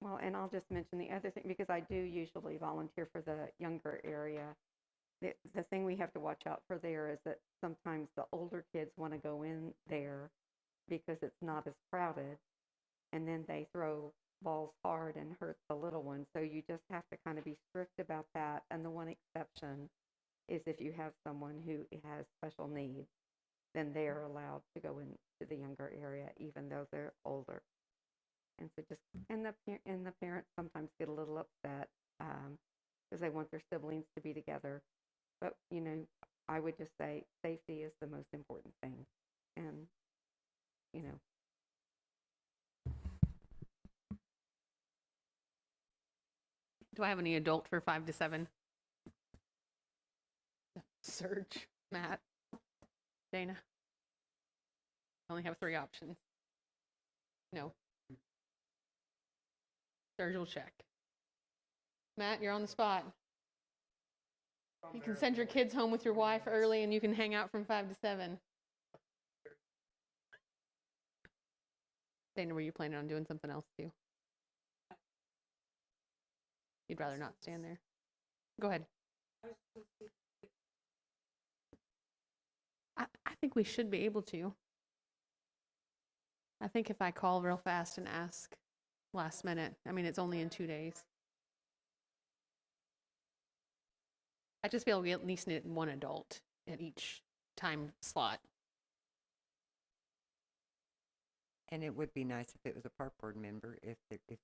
[SPEAKER 7] Well, and I'll just mention the other thing, because I do usually volunteer for the younger area. The thing we have to watch out for there is that sometimes the older kids want to go in there because it's not as crowded. and then they throw balls hard and hurt the little ones. So you just have to kind of be strict about that. And the one exception is if you have someone who has special needs, then they are allowed to go into the younger area, even though they're older. And so just, and the parents sometimes get a little upset because they want their siblings to be together. But, you know, I would just say safety is the most important thing. And, you know.
[SPEAKER 1] Do I have any adult for 5 to 7? Search, Matt, Dana. I only have 3 options. No. Serge will check. Matt, you're on the spot. You can send your kids home with your wife early and you can hang out from 5 to 7. Dana, were you planning on doing something else too? You'd rather not stand there. Go ahead. I think we should be able to. I think if I call real fast and ask last minute, I mean, it's only in 2 days. I just feel we at least need one adult at each time slot.
[SPEAKER 4] And it would be nice if it was a park board member if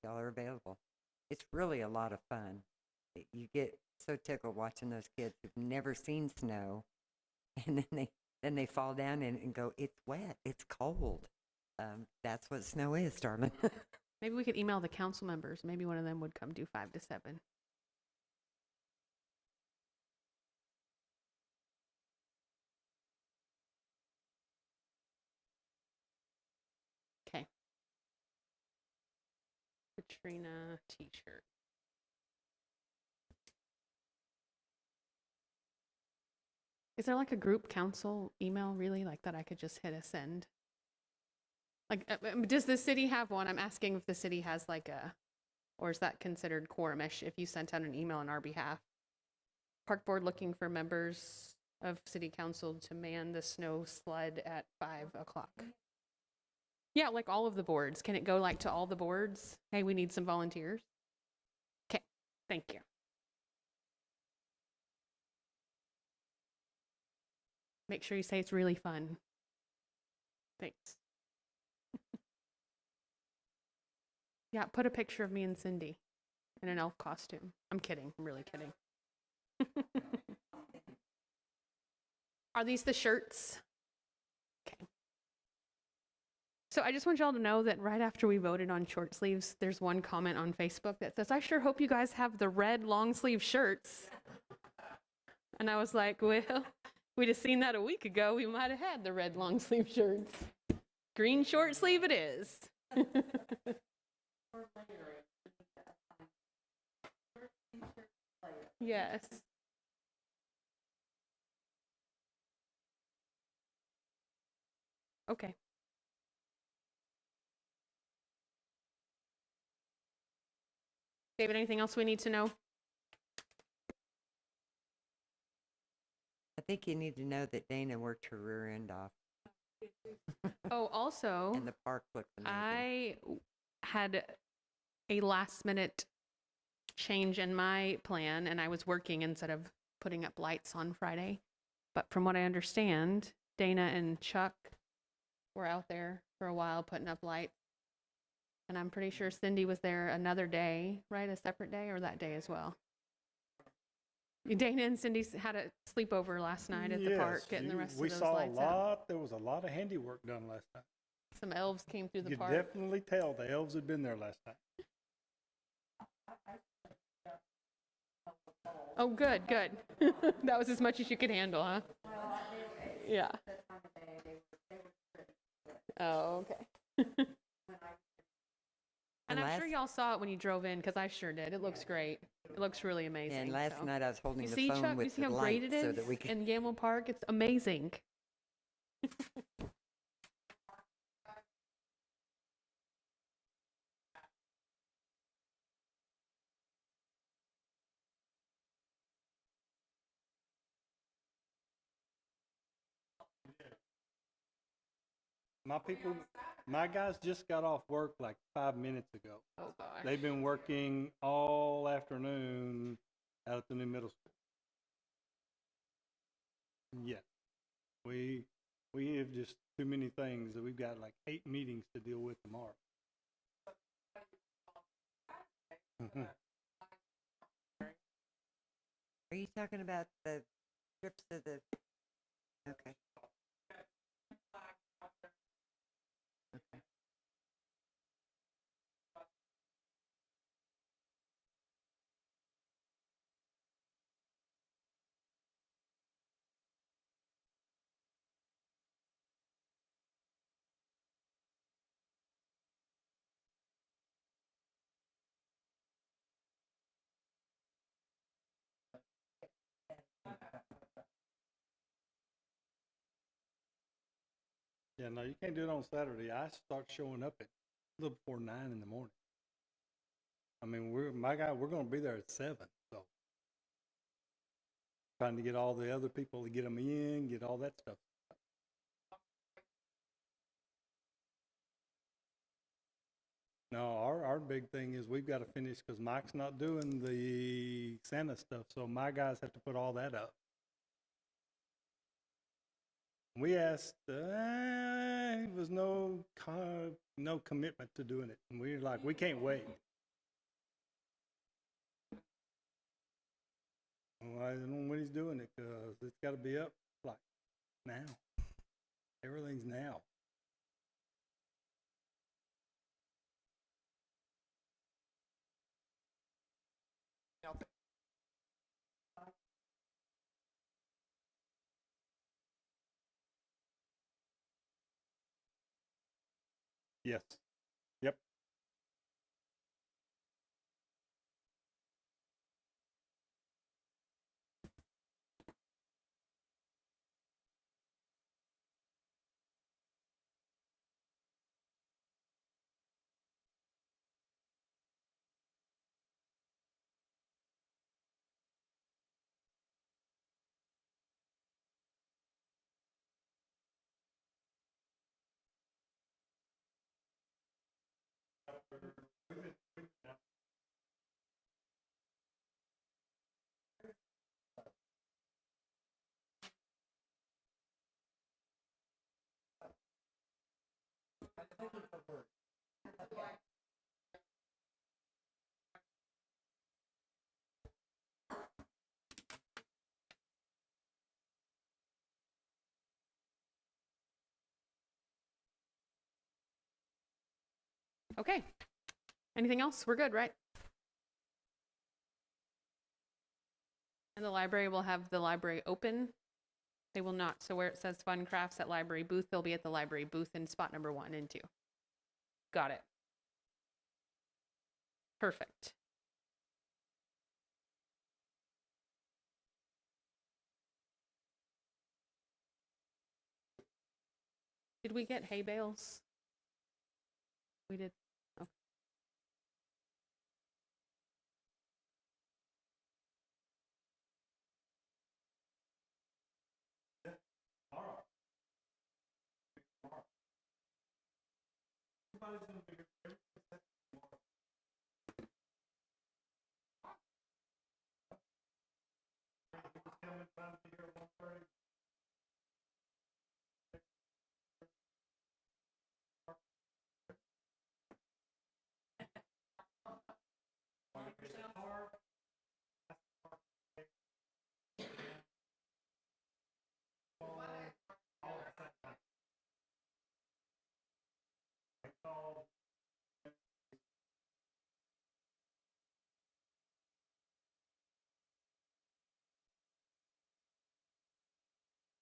[SPEAKER 4] y'all are available. It's really a lot of fun. You get so tickled watching those kids who've never seen snow, and then they fall down and go, it's wet, it's cold. That's what snow is, darling.
[SPEAKER 1] Maybe we could email the council members. Maybe one of them would come do 5 to 7. Okay. Katrina t-shirt. Is there like a group council email really like that I could just hit a send? Like, does the city have one? I'm asking if the city has like a, or is that considered quorum-ish if you sent out an email on our behalf? Park board looking for members of city council to man the snow sled at 5 o'clock. Yeah, like all of the boards. Can it go like to all the boards? Hey, we need some volunteers. Okay, thank you. Make sure you say it's really fun. Thanks. Yeah, put a picture of me and Cindy in an elf costume. I'm kidding. I'm really kidding. Are these the shirts? Okay. So I just want y'all to know that right after we voted on short sleeves, there's one comment on Facebook that says, I sure hope you guys have the red long sleeve shirts. And I was like, well, we'd have seen that a week ago. We might have had the red long sleeve shirts. Green short sleeve it is. Yes. Okay. David, anything else we need to know?
[SPEAKER 4] I think you need to know that Dana worked her rear end off.
[SPEAKER 1] Oh, also,
[SPEAKER 4] And the park looked amazing.
[SPEAKER 1] I had a last minute change in my plan and I was working instead of putting up lights on Friday. But from what I understand, Dana and Chuck were out there for a while putting up lights. And I'm pretty sure Cindy was there another day, right? A separate day or that day as well? Dana and Cindy had a sleepover last night at the park, getting the rest of those lights out.
[SPEAKER 3] There was a lot of handiwork done last night.
[SPEAKER 1] Some elves came through the
[SPEAKER 3] You
[SPEAKER 1] park.
[SPEAKER 3] could definitely tell the elves had been there last night.
[SPEAKER 1] Oh, good, good. That was as much as you could handle, huh? Yeah. Oh, okay. And I'm sure y'all saw it when you drove in, because I sure did. It looks great. It looks really amazing.
[SPEAKER 4] And last night I was holding
[SPEAKER 1] you
[SPEAKER 4] the
[SPEAKER 1] see,
[SPEAKER 4] phone
[SPEAKER 1] Chuck,
[SPEAKER 4] with
[SPEAKER 1] you see
[SPEAKER 4] the
[SPEAKER 1] how
[SPEAKER 4] light
[SPEAKER 1] great it
[SPEAKER 4] so
[SPEAKER 1] is
[SPEAKER 4] that we could.
[SPEAKER 1] in Gamble Park? It's amazing.
[SPEAKER 3] My people, My guys just got off work like 5 minutes ago.
[SPEAKER 1] Oh, gosh.
[SPEAKER 3] They've been working all afternoon out at the new middle school. Yeah. We have just too many things that we've got like 8 meetings to deal with tomorrow.
[SPEAKER 4] Are you talking about the strips of the? Okay. Okay.
[SPEAKER 3] Yeah, no, you can't do it on Saturday. I start showing up at a little before 9 in the morning. I mean, we're going to be there at 7. So trying to get all the other people to get them in, get all that stuff. No, our big thing is we've got to finish because Mike's not doing the Santa stuff. So my guys have to put all that up. We asked, there was no commitment to doing it. And we were like, we can't wait. Well, I don't know when he's doing it because it's got to be up like now. Everything's now. Yes. Yep.
[SPEAKER 1] Okay. Anything else? We're good, right? And the library will have the library open. They will not. So where it says fun crafts at library booth, they'll be at the library booth in spot number 1 and 2. Got it. Perfect. Did we get hay bales? We did. Okay.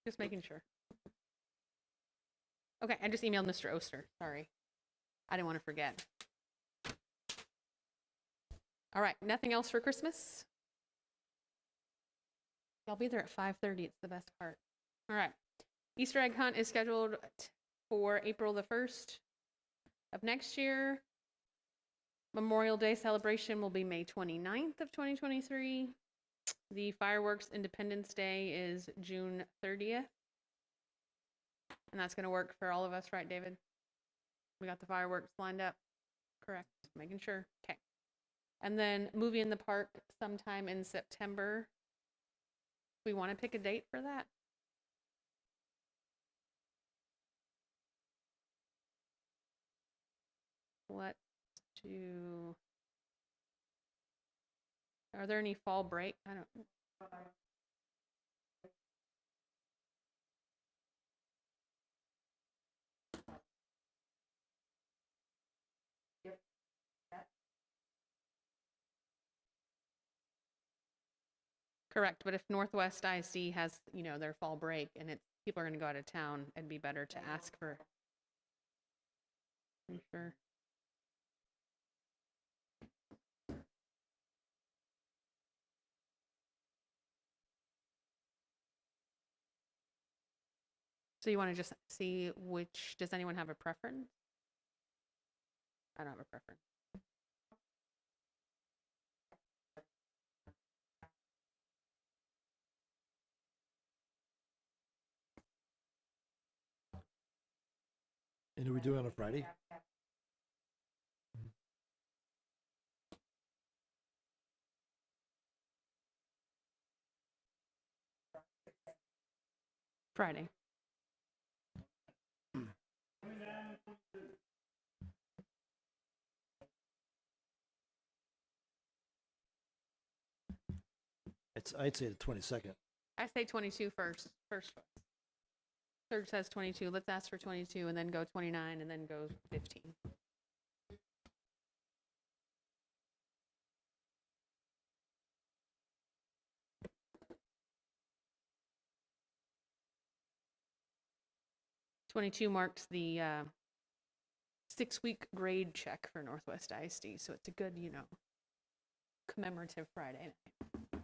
[SPEAKER 1] Just making sure. Okay, I just emailed Mr. Oster. Sorry. I didn't want to forget. All right, nothing else for Christmas? I'll be there at 5:30. It's the best part. All right. Easter egg hunt is scheduled for April the 1st of next year. Memorial Day celebration will be May 29th of 2023. The fireworks Independence Day is June 30th. And that's going to work for all of us, right, David? We got the fireworks lined up, correct? Making sure. Okay. And then movie in the park sometime in September. We want to pick a date for that? Let's do. Are there any fall break? I don't. Correct, but if Northwest IC has, their fall break and it's people are going to go out of town, it'd be better to ask for. I'm sure. So you want to just see which, does anyone have a preference? I don't have a preference.
[SPEAKER 8] And are we doing it on a Friday?
[SPEAKER 1] Friday.
[SPEAKER 8] I'd say the 22nd.
[SPEAKER 1] I say 22 first. First choice. Third says 22. Let's ask for 22 and then go 29 and then go 15. '22 marks the 6-week grade check for Northwest ISD, so it's a good, commemorative Friday night.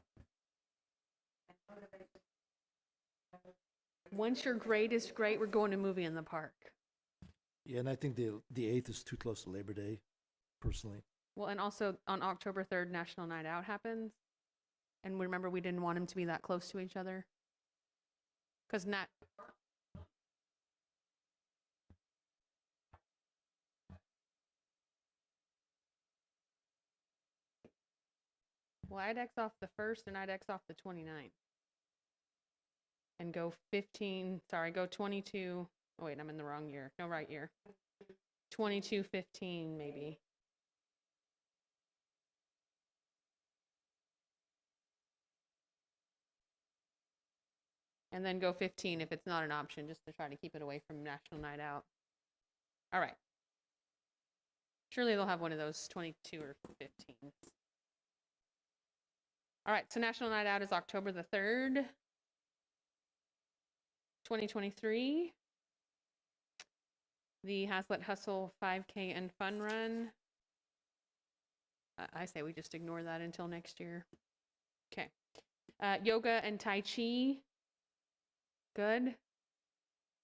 [SPEAKER 1] Once your grade is great, we're going to movie in the park.
[SPEAKER 8] Yeah, and I think the 8th is too close to Labor Day, personally.
[SPEAKER 1] Well, and also on October 3rd, National Night Out happens. And remember, we didn't want them to be that close to each other. Because well, I'd X off the 1st and I'd X off the 29th. And go 15, sorry, go 22. Oh, wait, I'm in the wrong year. No, right year. 22, 15, maybe. And then go 15 if it's not an option, just to try to keep it away from National Night Out. All right. Surely they'll have one of those 22 or 15. All right, so National Night Out is October the 3rd, 2023. The Haslet Hustle 5K and Fun Run. I say we just ignore that until next year. Okay. Yoga and Tai Chi. Good.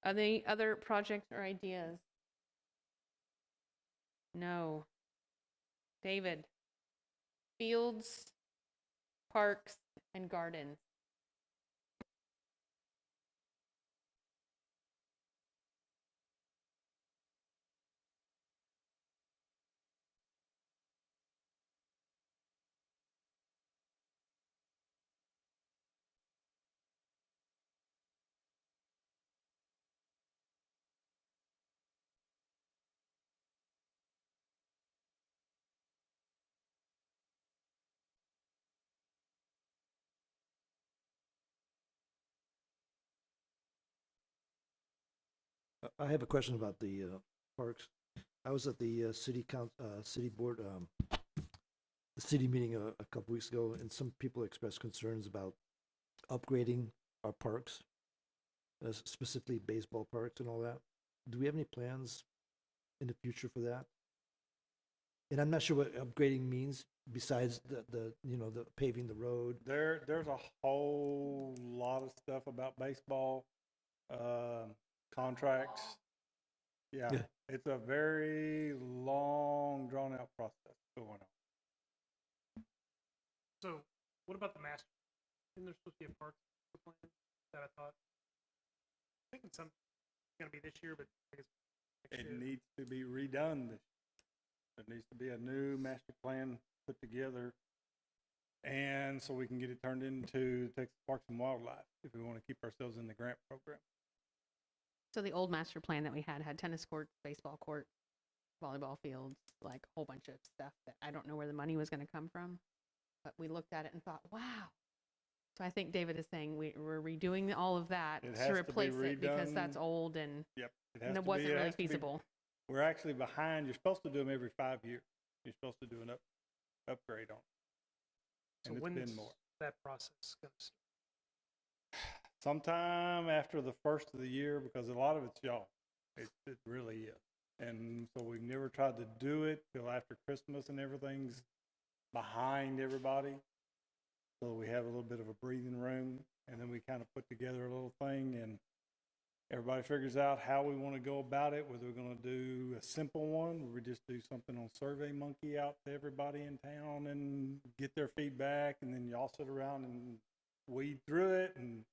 [SPEAKER 1] Are there other projects or ideas? No. David. Fields, parks, and gardens.
[SPEAKER 8] I have a question about the parks. I was at the city board, the city meeting a couple weeks ago, and some people expressed concerns about upgrading our parks, specifically baseball parks and all that. Do we have any plans in the future for that? And I'm not sure what upgrading means besides the paving the road.
[SPEAKER 3] There's a whole lot of stuff about baseball, contracts. Yeah, it's a very long, drawn out process going on.
[SPEAKER 5] So, what about the master? Isn't there supposed to be a park plan that I thought? I think it's going to be this year, but I guess next
[SPEAKER 3] It
[SPEAKER 5] year.
[SPEAKER 3] needs to be redone. There needs to be a new master plan put together. And so we can get it turned into Texas Parks and Wildlife if we want to keep ourselves in the grant program.
[SPEAKER 1] So the old master plan that we had tennis courts, baseball courts, volleyball fields, like a whole bunch of stuff that I don't know where the money was going to come from. But we looked at it and thought, wow. So I think David is saying we're redoing all of that
[SPEAKER 3] It
[SPEAKER 1] to
[SPEAKER 3] has to be
[SPEAKER 1] replace it because that's
[SPEAKER 3] redone.
[SPEAKER 1] old and
[SPEAKER 3] Yep.
[SPEAKER 1] it wasn't really feasible.
[SPEAKER 3] We're actually behind. You're supposed to do them every 5 years. You're supposed to do an upgrade on it.
[SPEAKER 5] So
[SPEAKER 3] And it's
[SPEAKER 5] when's
[SPEAKER 3] been more.
[SPEAKER 5] that process going to start?
[SPEAKER 3] Sometime after the first of the year, because a lot of it's y'all. It really is. And so we've never tried to do it till after Christmas and everything's behind everybody. So we have a little bit of a breathing room, and then we kind of put together a little thing, and everybody figures out how we want to go about it, whether we're going to do a simple one, where we just do something on SurveyMonkey out to everybody in town and get their feedback, and then y'all sit around and weed through it and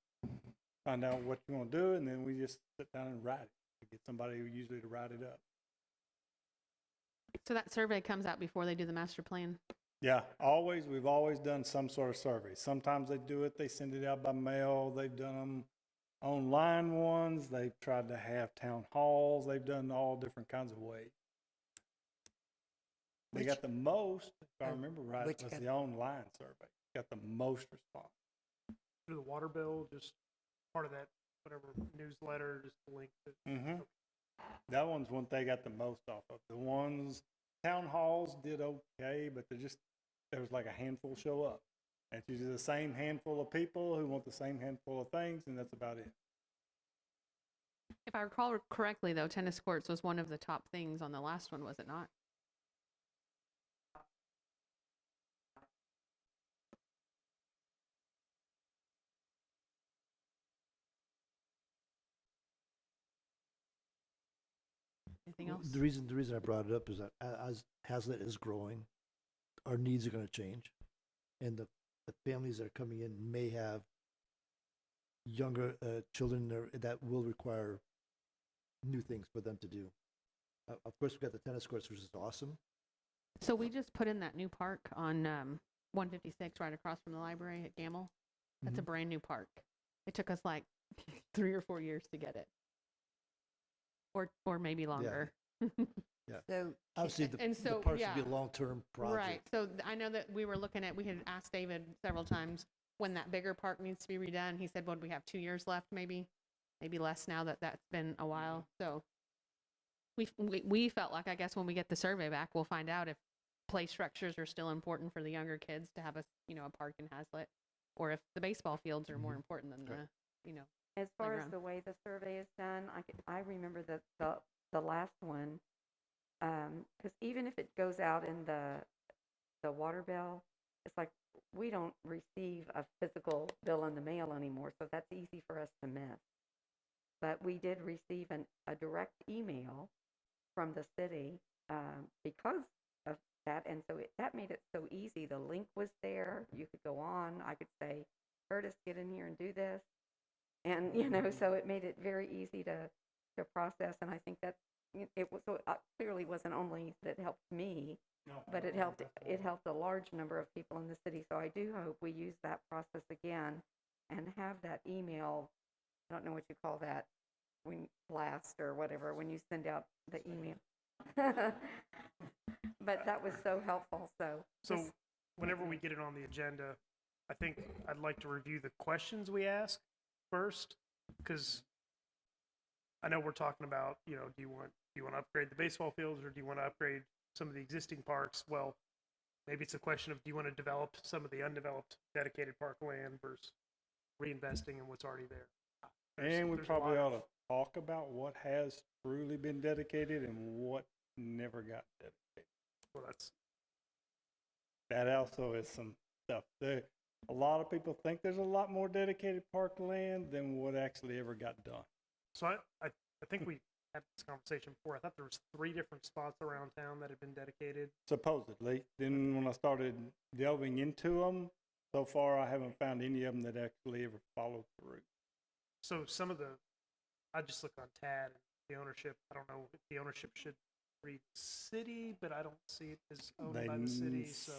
[SPEAKER 3] find out what you want to do, and then we just sit down and write it. We get somebody usually to write it up.
[SPEAKER 1] So that survey comes out before they do the master plan.
[SPEAKER 3] Yeah, we've always done some sort of survey. Sometimes they do it, they send it out by mail. They've done them online ones. They've tried to have town halls. They've done all different kinds of ways. They got the most, if I remember right,
[SPEAKER 4] which
[SPEAKER 3] was
[SPEAKER 4] got-
[SPEAKER 3] the online survey. Got the most response.
[SPEAKER 5] Through the water bill, just part of that, whatever newsletter, just the link to.
[SPEAKER 3] Mm-hmm. That one's one they got the most off of. The ones, town halls did okay, but there was like a handful show up. And it's usually the same handful of people who want the same handful of things, and that's about it.
[SPEAKER 1] If I recall correctly, though, tennis courts was one of the top things on the last one, was it not? Anything else?
[SPEAKER 8] The reason I brought it up is that as Haslet is growing, our needs are going to change, and the families that are coming in may have younger children that will require new things for them to do. Of course, we've got the tennis courts, which is awesome.
[SPEAKER 1] So we just put in that new park on 156 right across from the library at Gamble. That's a brand new park. It took us like 3 or 4 years to get it. Or maybe longer.
[SPEAKER 8] Yeah.
[SPEAKER 4] So,
[SPEAKER 8] Obviously,
[SPEAKER 1] And
[SPEAKER 8] the
[SPEAKER 1] so,
[SPEAKER 8] parks
[SPEAKER 1] yeah.
[SPEAKER 8] would be a long-term project.
[SPEAKER 1] Right. So I know that we were looking at, we had asked David several times when that bigger park needs to be redone. He said, well, we have 2 years left, maybe less now that that's been a while. So we felt like, I guess when we get the survey back, we'll find out if play structures are still important for the younger kids to have a park in Haslet, or if the baseball fields are more important than the.
[SPEAKER 7] As far as
[SPEAKER 1] playground.
[SPEAKER 7] the way the survey is done, I remember that the last one, because even if it goes out in the water bill, it's like we don't receive a physical bill in the mail anymore, so that's easy for us to miss. But we did receive a direct email from the city because of that, and so that made it so easy. The link was there. You could go on. I could say, Curtis, get in here and do this. And, so it made it very easy to process. And I think that it was, so clearly wasn't only that it helped me, but it helped a large number of people in the city. So I do hope we use that process again and have that email, I don't know what you call that, when blast or whatever, when you send out the email. But that was so helpful.
[SPEAKER 5] So whenever we get it on the agenda, I think I'd like to review the questions we ask first, because I know we're talking about, do you want to upgrade the baseball fields, or do you want to upgrade some of the existing parks? Well, maybe it's a question of, do you want to develop some of the undeveloped dedicated park land versus reinvesting in what's already there?
[SPEAKER 3] And we
[SPEAKER 5] There's a
[SPEAKER 3] probably
[SPEAKER 5] lot
[SPEAKER 3] ought to talk about what has truly been dedicated and what never got dedicated.
[SPEAKER 5] Well,
[SPEAKER 3] That also is some stuff there. A lot of people think there's a lot more dedicated park land than what actually ever got done.
[SPEAKER 5] so I think we had this conversation before. I thought there was 3 different spots around town that had been dedicated.
[SPEAKER 3] Supposedly. Then when I started delving into them, so far I haven't found any of them that actually ever followed through.
[SPEAKER 5] So some of I just looked on TAD, and the ownership. I don't know if the ownership should read city, but I don't see it as owned
[SPEAKER 3] They
[SPEAKER 5] by the city,
[SPEAKER 3] n-
[SPEAKER 5] so.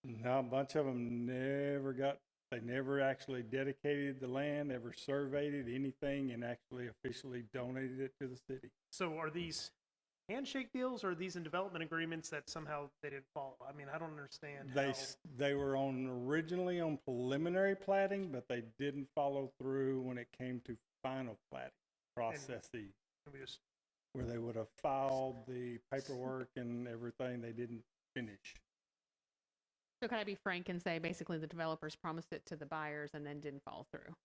[SPEAKER 3] No, a bunch of them they never actually dedicated the land, ever surveyed it, anything, and actually officially donated it to the city.
[SPEAKER 5] So are these handshake deals, or are these in development agreements that somehow they didn't follow? I mean, I don't understand how.
[SPEAKER 3] They were originally on preliminary platting, but they didn't follow through when it came to final platting processes,
[SPEAKER 5] We just,
[SPEAKER 3] where they would have filed the paperwork and everything. They didn't finish.
[SPEAKER 1] So can I be frank and say basically the developers promised it to the buyers and then didn't follow through?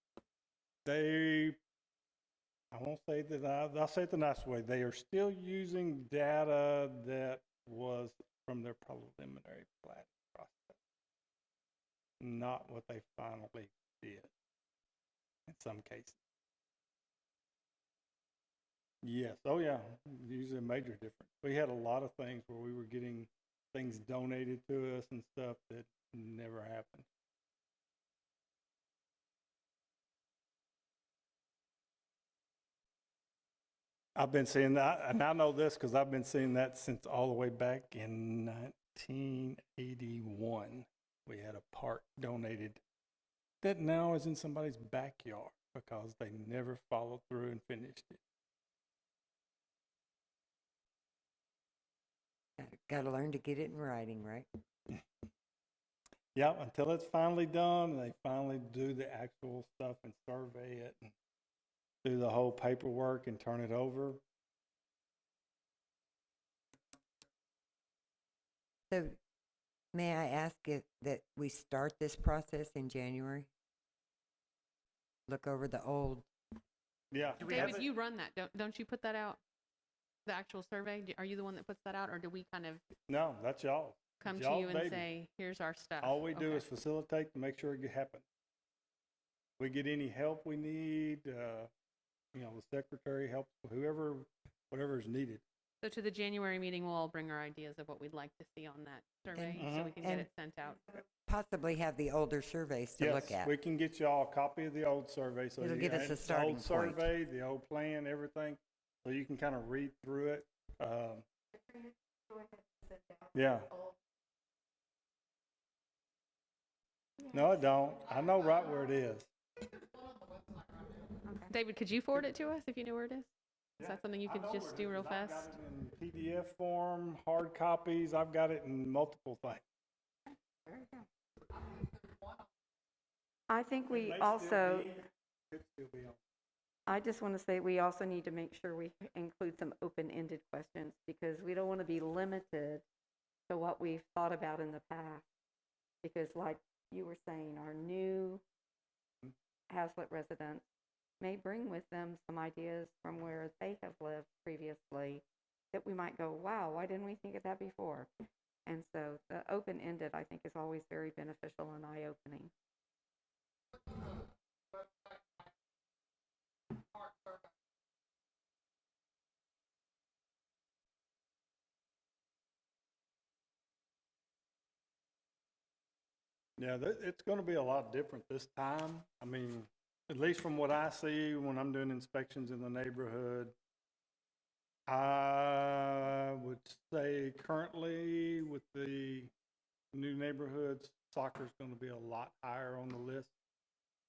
[SPEAKER 3] I won't say that, I'll say it the nice way. They are still using data that was from their preliminary platting process, not what they finally did in some cases. Yes, oh yeah, usually a major difference. We had a lot of things where we were getting things donated to us and stuff that never happened. I've been seeing that, and I know this because I've been seeing that since all the way back in 1981. We had a park donated that now is in somebody's backyard because they never followed through and finished it.
[SPEAKER 4] Got to learn to get it in writing, right?
[SPEAKER 3] Yeah, until it's finally done, and they finally do the actual stuff and survey it and do the whole paperwork and turn it over.
[SPEAKER 4] So may I ask if that we start this process in January? Look over the old,
[SPEAKER 3] Yeah.
[SPEAKER 5] Do we have
[SPEAKER 1] David,
[SPEAKER 5] it?
[SPEAKER 1] you run that. Don't you put that out? The actual survey? Are you the one that puts that out, or do we kind of
[SPEAKER 3] No, that's y'all.
[SPEAKER 1] come to
[SPEAKER 3] Y'all
[SPEAKER 1] you and
[SPEAKER 3] baby.
[SPEAKER 1] say, here's our stuff?
[SPEAKER 3] All we do
[SPEAKER 1] Okay.
[SPEAKER 3] is facilitate to make sure it happens. We get any help we need, the secretary helps, whatever is needed.
[SPEAKER 1] So to the January meeting, we'll all bring our ideas of what we'd like to see on that survey so we can get
[SPEAKER 4] and-
[SPEAKER 1] it sent out.
[SPEAKER 4] possibly have the older surveys to look
[SPEAKER 3] Yes,
[SPEAKER 4] at.
[SPEAKER 3] we can get y'all a copy of the old survey. So
[SPEAKER 4] It'll
[SPEAKER 3] you
[SPEAKER 4] give us
[SPEAKER 3] have
[SPEAKER 4] a
[SPEAKER 3] the
[SPEAKER 4] starting
[SPEAKER 3] old
[SPEAKER 4] point.
[SPEAKER 3] survey, the old plan, everything, so you can kind of read through it. Yeah. No, I don't. I know right where it is.
[SPEAKER 1] David, could you forward it to us if you know where it is? Is that something you could just do real fast?
[SPEAKER 3] I've got it in PDF form, hard copies. I've got it in multiple things.
[SPEAKER 7] I think
[SPEAKER 3] It
[SPEAKER 7] we
[SPEAKER 3] may still
[SPEAKER 7] also,
[SPEAKER 3] could still be on.
[SPEAKER 7] I just want to say we also need to make sure we include some open-ended questions because we don't want to be limited to what we've thought about in the past. Because like you were saying, our new Haslet residents may bring with them some ideas from where they have lived previously that we might go, wow, why didn't we think of that before? And so the open-ended, I think, is always very beneficial and eye-opening.
[SPEAKER 3] Yeah, it's going to be a lot different this time. I mean, at least from what I see when I'm doing inspections in the neighborhood, I would say currently with the new neighborhoods, soccer's going to be a lot higher on the list.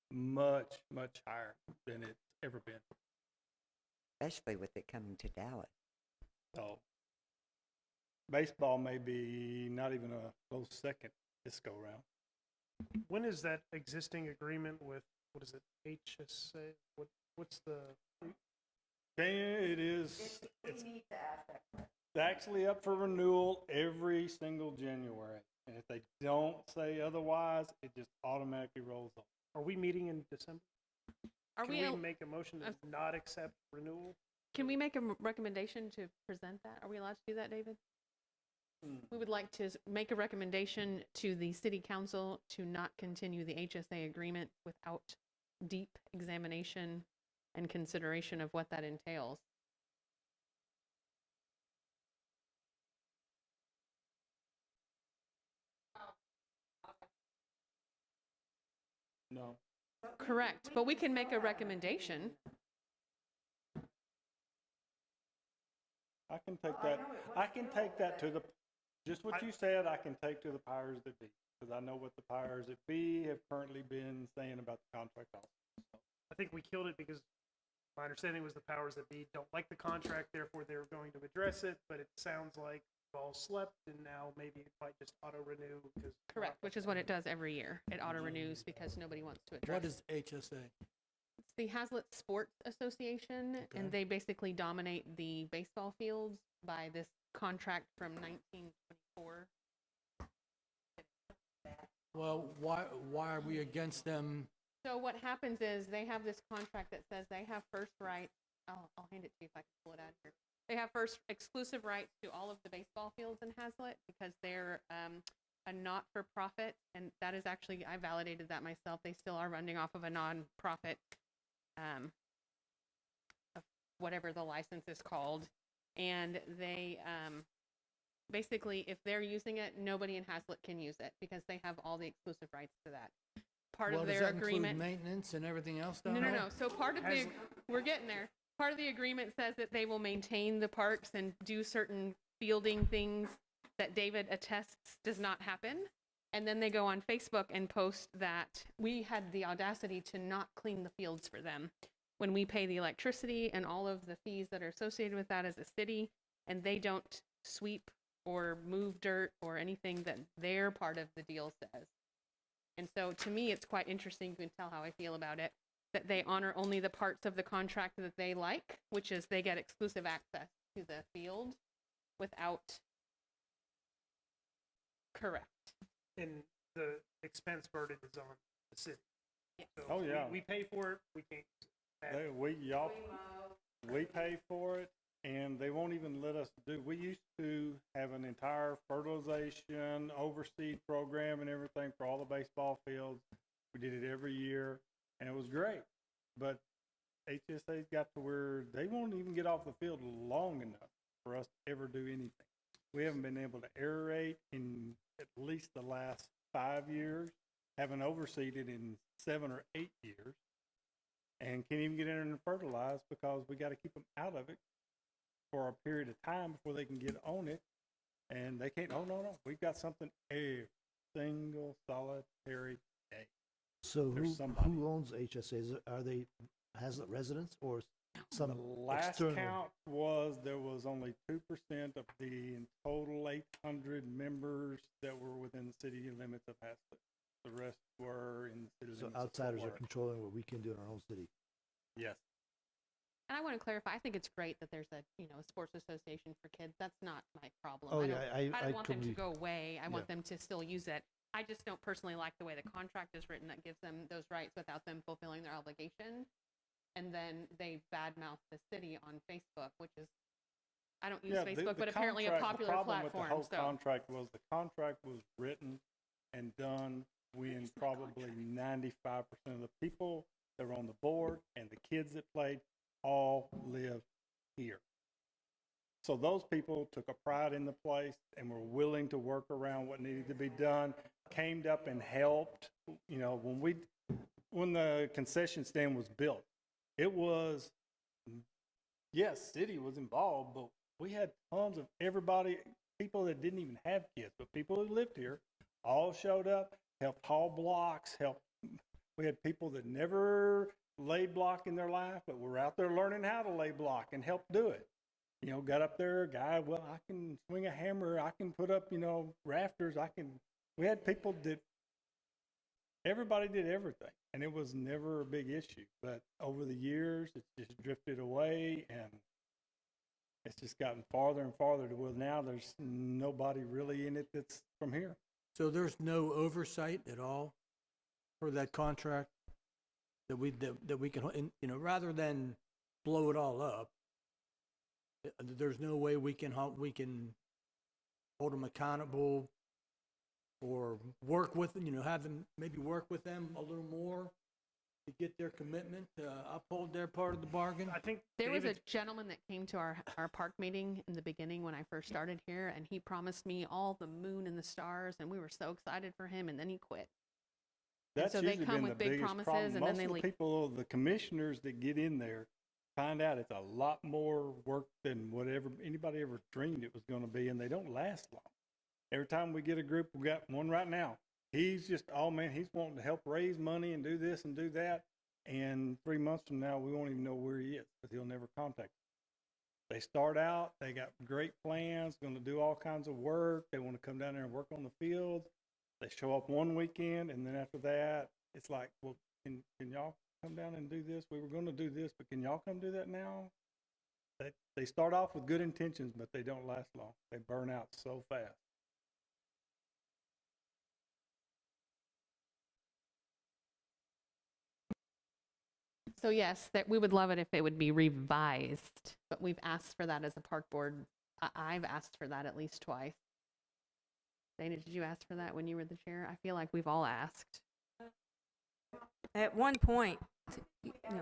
[SPEAKER 3] Much, much higher than it's ever been.
[SPEAKER 4] Especially with it coming to Dallas.
[SPEAKER 3] So baseball may be not even a close second this go round.
[SPEAKER 5] When is that existing agreement with, what is it, HSA? What's the,
[SPEAKER 3] It is, it's actually up for renewal every single January. And if they don't say otherwise, it just automatically rolls on.
[SPEAKER 5] are we meeting in December?
[SPEAKER 1] Are
[SPEAKER 5] Can we make a motion to not accept renewal?
[SPEAKER 1] Can we make a recommendation to present that? Are we allowed to do that, David? We would like to make a recommendation to the city council to not continue the HSA agreement without deep examination and consideration of what that entails.
[SPEAKER 3] No.
[SPEAKER 1] Correct, but we can make a recommendation.
[SPEAKER 3] I can take that, I can take that to the, just what you said, I can take to the powers that be. Because I know what the powers that be have currently been saying about the contract also.
[SPEAKER 5] I think we killed it because my understanding was the powers that be don't like the contract, therefore they're going to address it, but it sounds like we've all slept and now maybe it might just auto-renew because.
[SPEAKER 1] Correct, which is what it does every year. It auto-renews because nobody wants to address.
[SPEAKER 10] What is HSA?
[SPEAKER 1] It's the Haslet Sports Association, and they basically dominate the baseball fields by this contract from 1924.
[SPEAKER 10] Well, why are we against them?
[SPEAKER 1] So what happens is they have this contract that says they have first right. I'll hand it to you if I can pull it out here. They have first exclusive rights to all of the baseball fields in Haslet because they're a not-for-profit, and that is actually, I validated that myself. They still are running off of a non-profit, of whatever the license is called, and they basically, if they're using it, nobody in Haslet can use it because they have all the exclusive rights to that. Part of their
[SPEAKER 10] does that
[SPEAKER 1] agreement.
[SPEAKER 10] include maintenance and everything else down
[SPEAKER 1] No.
[SPEAKER 10] there?
[SPEAKER 1] So part of the, we're getting there. Part of the agreement says that they will maintain the parks and do certain fielding things that David attests does not happen. And then they go on Facebook and post that we had the audacity to not clean the fields for them when we pay the electricity and all of the fees that are associated with that as a city, and they don't sweep or move dirt or anything that their part of the deal says. And so to me, it's quite interesting. You can tell how I feel about it, that they honor only the parts of the contract that they like, which is they get exclusive access to the field without. Correct.
[SPEAKER 5] And the expense burden is on the city. So
[SPEAKER 3] Oh, yeah.
[SPEAKER 5] We pay for it, we can't.
[SPEAKER 3] Hey, we pay for it, and they won't even let us do. We used to have an entire fertilization, overseed program and everything for all the baseball fields. We did it every year, and it was great. But HSA's got to where they won't even get off the field long enough for us to ever do anything. We haven't been able to aerate in at least the last 5 years, haven't overseeded in 7 or 8 years, and can't even get in there and fertilize because we got to keep them out of it for a period of time before they can get on it. And they can't, no. We've got something every single solitary day.
[SPEAKER 8] So
[SPEAKER 3] There's somebody.
[SPEAKER 8] who owns HSAs? Are they Haslet residents or some
[SPEAKER 3] The last
[SPEAKER 8] external?
[SPEAKER 3] count was there was only 2% of the total 800 members that were within the city limits of Haslet. The rest were in the city limits.
[SPEAKER 8] So
[SPEAKER 3] of Fort
[SPEAKER 8] outsiders are
[SPEAKER 3] Worth.
[SPEAKER 8] controlling what we can do in our own city.
[SPEAKER 3] Yes.
[SPEAKER 1] And I want to clarify, I think it's great that there's a, sports association for kids. That's not my problem.
[SPEAKER 8] Oh,
[SPEAKER 1] I
[SPEAKER 8] yeah,
[SPEAKER 1] don't,
[SPEAKER 8] I
[SPEAKER 1] don't want them to
[SPEAKER 8] totally-
[SPEAKER 1] go away. I want
[SPEAKER 8] yeah.
[SPEAKER 1] them to still use it. I just don't personally like the way the contract is written that gives them those rights without them fulfilling their obligation. And then they badmouth the city on Facebook, which is, I don't use Facebook, but apparently a popular platform.
[SPEAKER 3] The problem with the whole contract was the contract was written and done when probably 95% of the people that were on the board and the kids that played all live here. So those people took a pride in the place and were willing to work around what needed to be done, came up and helped. When the concession stand was built, it was, yes, city was involved, but we had tons of everybody, people that didn't even have kids, but people who lived here all showed up, helped haul blocks, we had people that never laid block in their life, but were out there learning how to lay block and help do it. Got up there, guy, well, I can swing a hammer, I can put up, rafters, we had people that, everybody did everything, and it was never a big issue. But over the years, it's just drifted away, and it's just gotten farther and farther to where now there's nobody really in it that's from here.
[SPEAKER 10] So there's no oversight at all for that contract that we can, rather than blow it all up. There's no way we can hold them accountable or work with them, have them maybe work with them a little more to get their commitment to uphold their part of the bargain.
[SPEAKER 5] I think
[SPEAKER 1] There was a gentleman that came to our park meeting in the beginning when I first started here, and he promised me all the moon and the stars, and we were so excited for him, and then he quit.
[SPEAKER 3] That's
[SPEAKER 1] so they
[SPEAKER 3] usually
[SPEAKER 1] come
[SPEAKER 3] been
[SPEAKER 1] with
[SPEAKER 3] the
[SPEAKER 1] big
[SPEAKER 3] biggest
[SPEAKER 1] promises,
[SPEAKER 3] problem.
[SPEAKER 1] and
[SPEAKER 3] Most
[SPEAKER 1] then they
[SPEAKER 3] of the
[SPEAKER 1] leave.
[SPEAKER 3] people, the commissioners that get in there, find out it's a lot more work than whatever anybody ever dreamed it was going to be, and they don't last long. Every time we get a group, we got one right now. He's just, oh man, he's wanting to help raise money and do this and do that. And 3 months from now, we won't even know where he is because he'll never contact us. They start out, they got great plans, going to do all kinds of work. They want to come down there and work on the field. They show up one weekend, and then after that, it's like, well, can y'all come down and do this? We were going to do this, but can y'all come do that now? They start off with good intentions, but they don't last long. They burn out so fast.
[SPEAKER 1] So yes, that we would love it if it would be revised, but we've asked for that as a park board. I've asked for that at least twice. Dana, did you ask for that when you were the chair? I feel like we've all asked.
[SPEAKER 9] At one point, you know,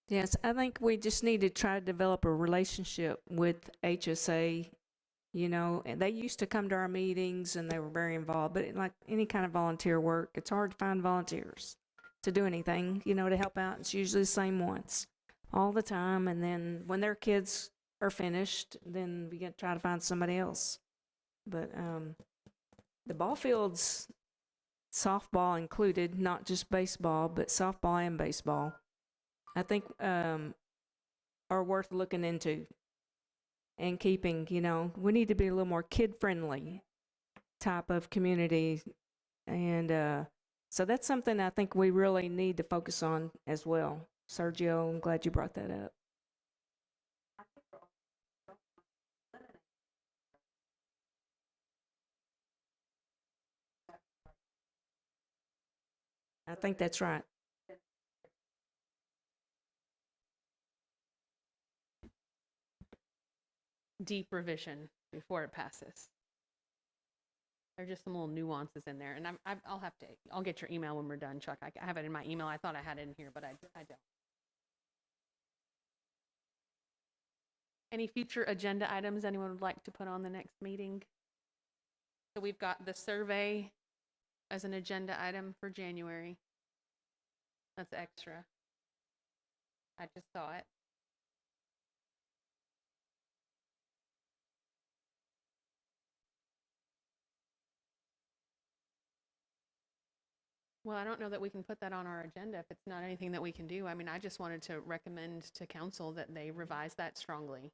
[SPEAKER 9] yes, I think we just need to try to develop a relationship with HSA. You know, and they used to come to our meetings and they were very involved, but like any kind of volunteer work, it's hard to find volunteers to do anything, you know, to help out. It's usually the same ones all the time. And then when their kids are finished, then we get try to find somebody else. But the ball fields, softball included, not just baseball, but softball and baseball, I think are worth looking into. And keeping, you know, we need to be a little more kid-friendly type of community. And so that's something I think we really need to focus on as well. Sergio, I'm glad you brought that up. I think that's right.
[SPEAKER 1] Deep revision before it passes. There are just some little nuances in there, and I'll get your email when we're done, Chuck. I have it in my email. I thought I had it in here, but I don't. Any future agenda items anyone would like to put on the next meeting? So we've got the survey as an agenda item for January. That's extra. I just saw it. Well, I don't know that we can put that on our agenda if it's not anything that we can do. I mean, I just wanted to recommend to council that they revise that strongly.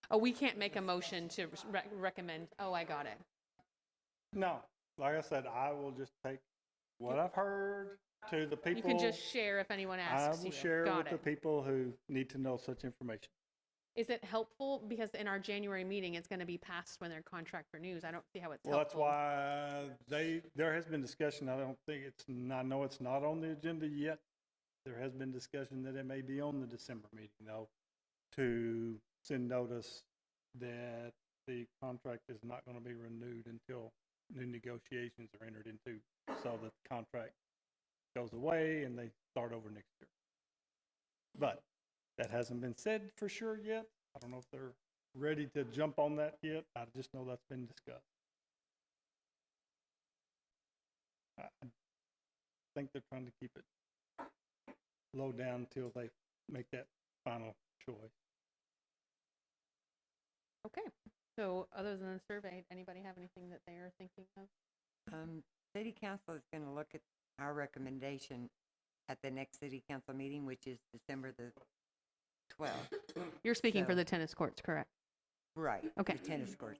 [SPEAKER 1] Oh, we can't make a motion to recommend. Oh, I got it.
[SPEAKER 3] No, like I said, I will just take what I've heard to the people.
[SPEAKER 1] You can just share if anyone asks
[SPEAKER 3] I
[SPEAKER 1] you.
[SPEAKER 3] will share
[SPEAKER 1] Got
[SPEAKER 3] with
[SPEAKER 1] it.
[SPEAKER 3] the people who need to know such information.
[SPEAKER 1] Is it helpful? Because in our January meeting, it's going to be passed when their contract renews. I don't see how it's
[SPEAKER 3] Well, that's
[SPEAKER 1] helpful.
[SPEAKER 3] why there has been discussion. I know it's not on the agenda yet. There has been discussion that it may be on the December meeting, though, to send notice that the contract is not going to be renewed until new negotiations are entered into, so that the contract goes away and they start over next year. But that hasn't been said for sure yet. I don't know if they're ready to jump on that yet. I just know that's been discussed. I think they're trying to keep it low down until they make that final choice.
[SPEAKER 1] Okay. So other than the survey, anybody have anything that they are thinking of?
[SPEAKER 4] City council is going to look at our recommendation at the next city council meeting, which is December the 12th.
[SPEAKER 1] You're speaking for
[SPEAKER 4] So-
[SPEAKER 1] the tennis courts, correct?
[SPEAKER 4] Right.
[SPEAKER 1] Okay.
[SPEAKER 4] The tennis courts.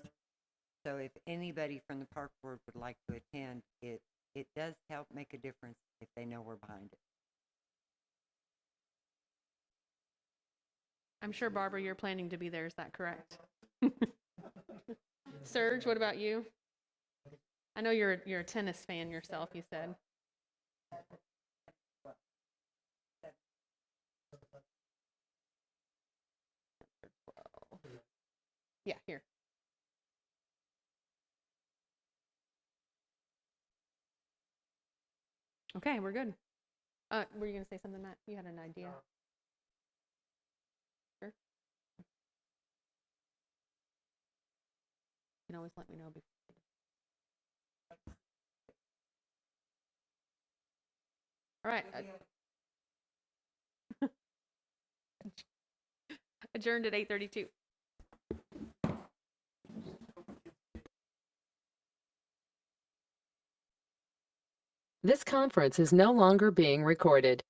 [SPEAKER 4] So if anybody from the park board would like to attend, it does help make a difference if they know we're behind it.
[SPEAKER 1] I'm sure, Barbara, you're planning to be there. Is that correct? Serge, what about you? I know you're a tennis fan yourself, you said. Yeah, here. Okay, we're good. Were you going to say something, Matt? You had an idea. Sure. You can always let me know before. All right. Adjourned at 8:32.
[SPEAKER 2] This conference is no longer being recorded.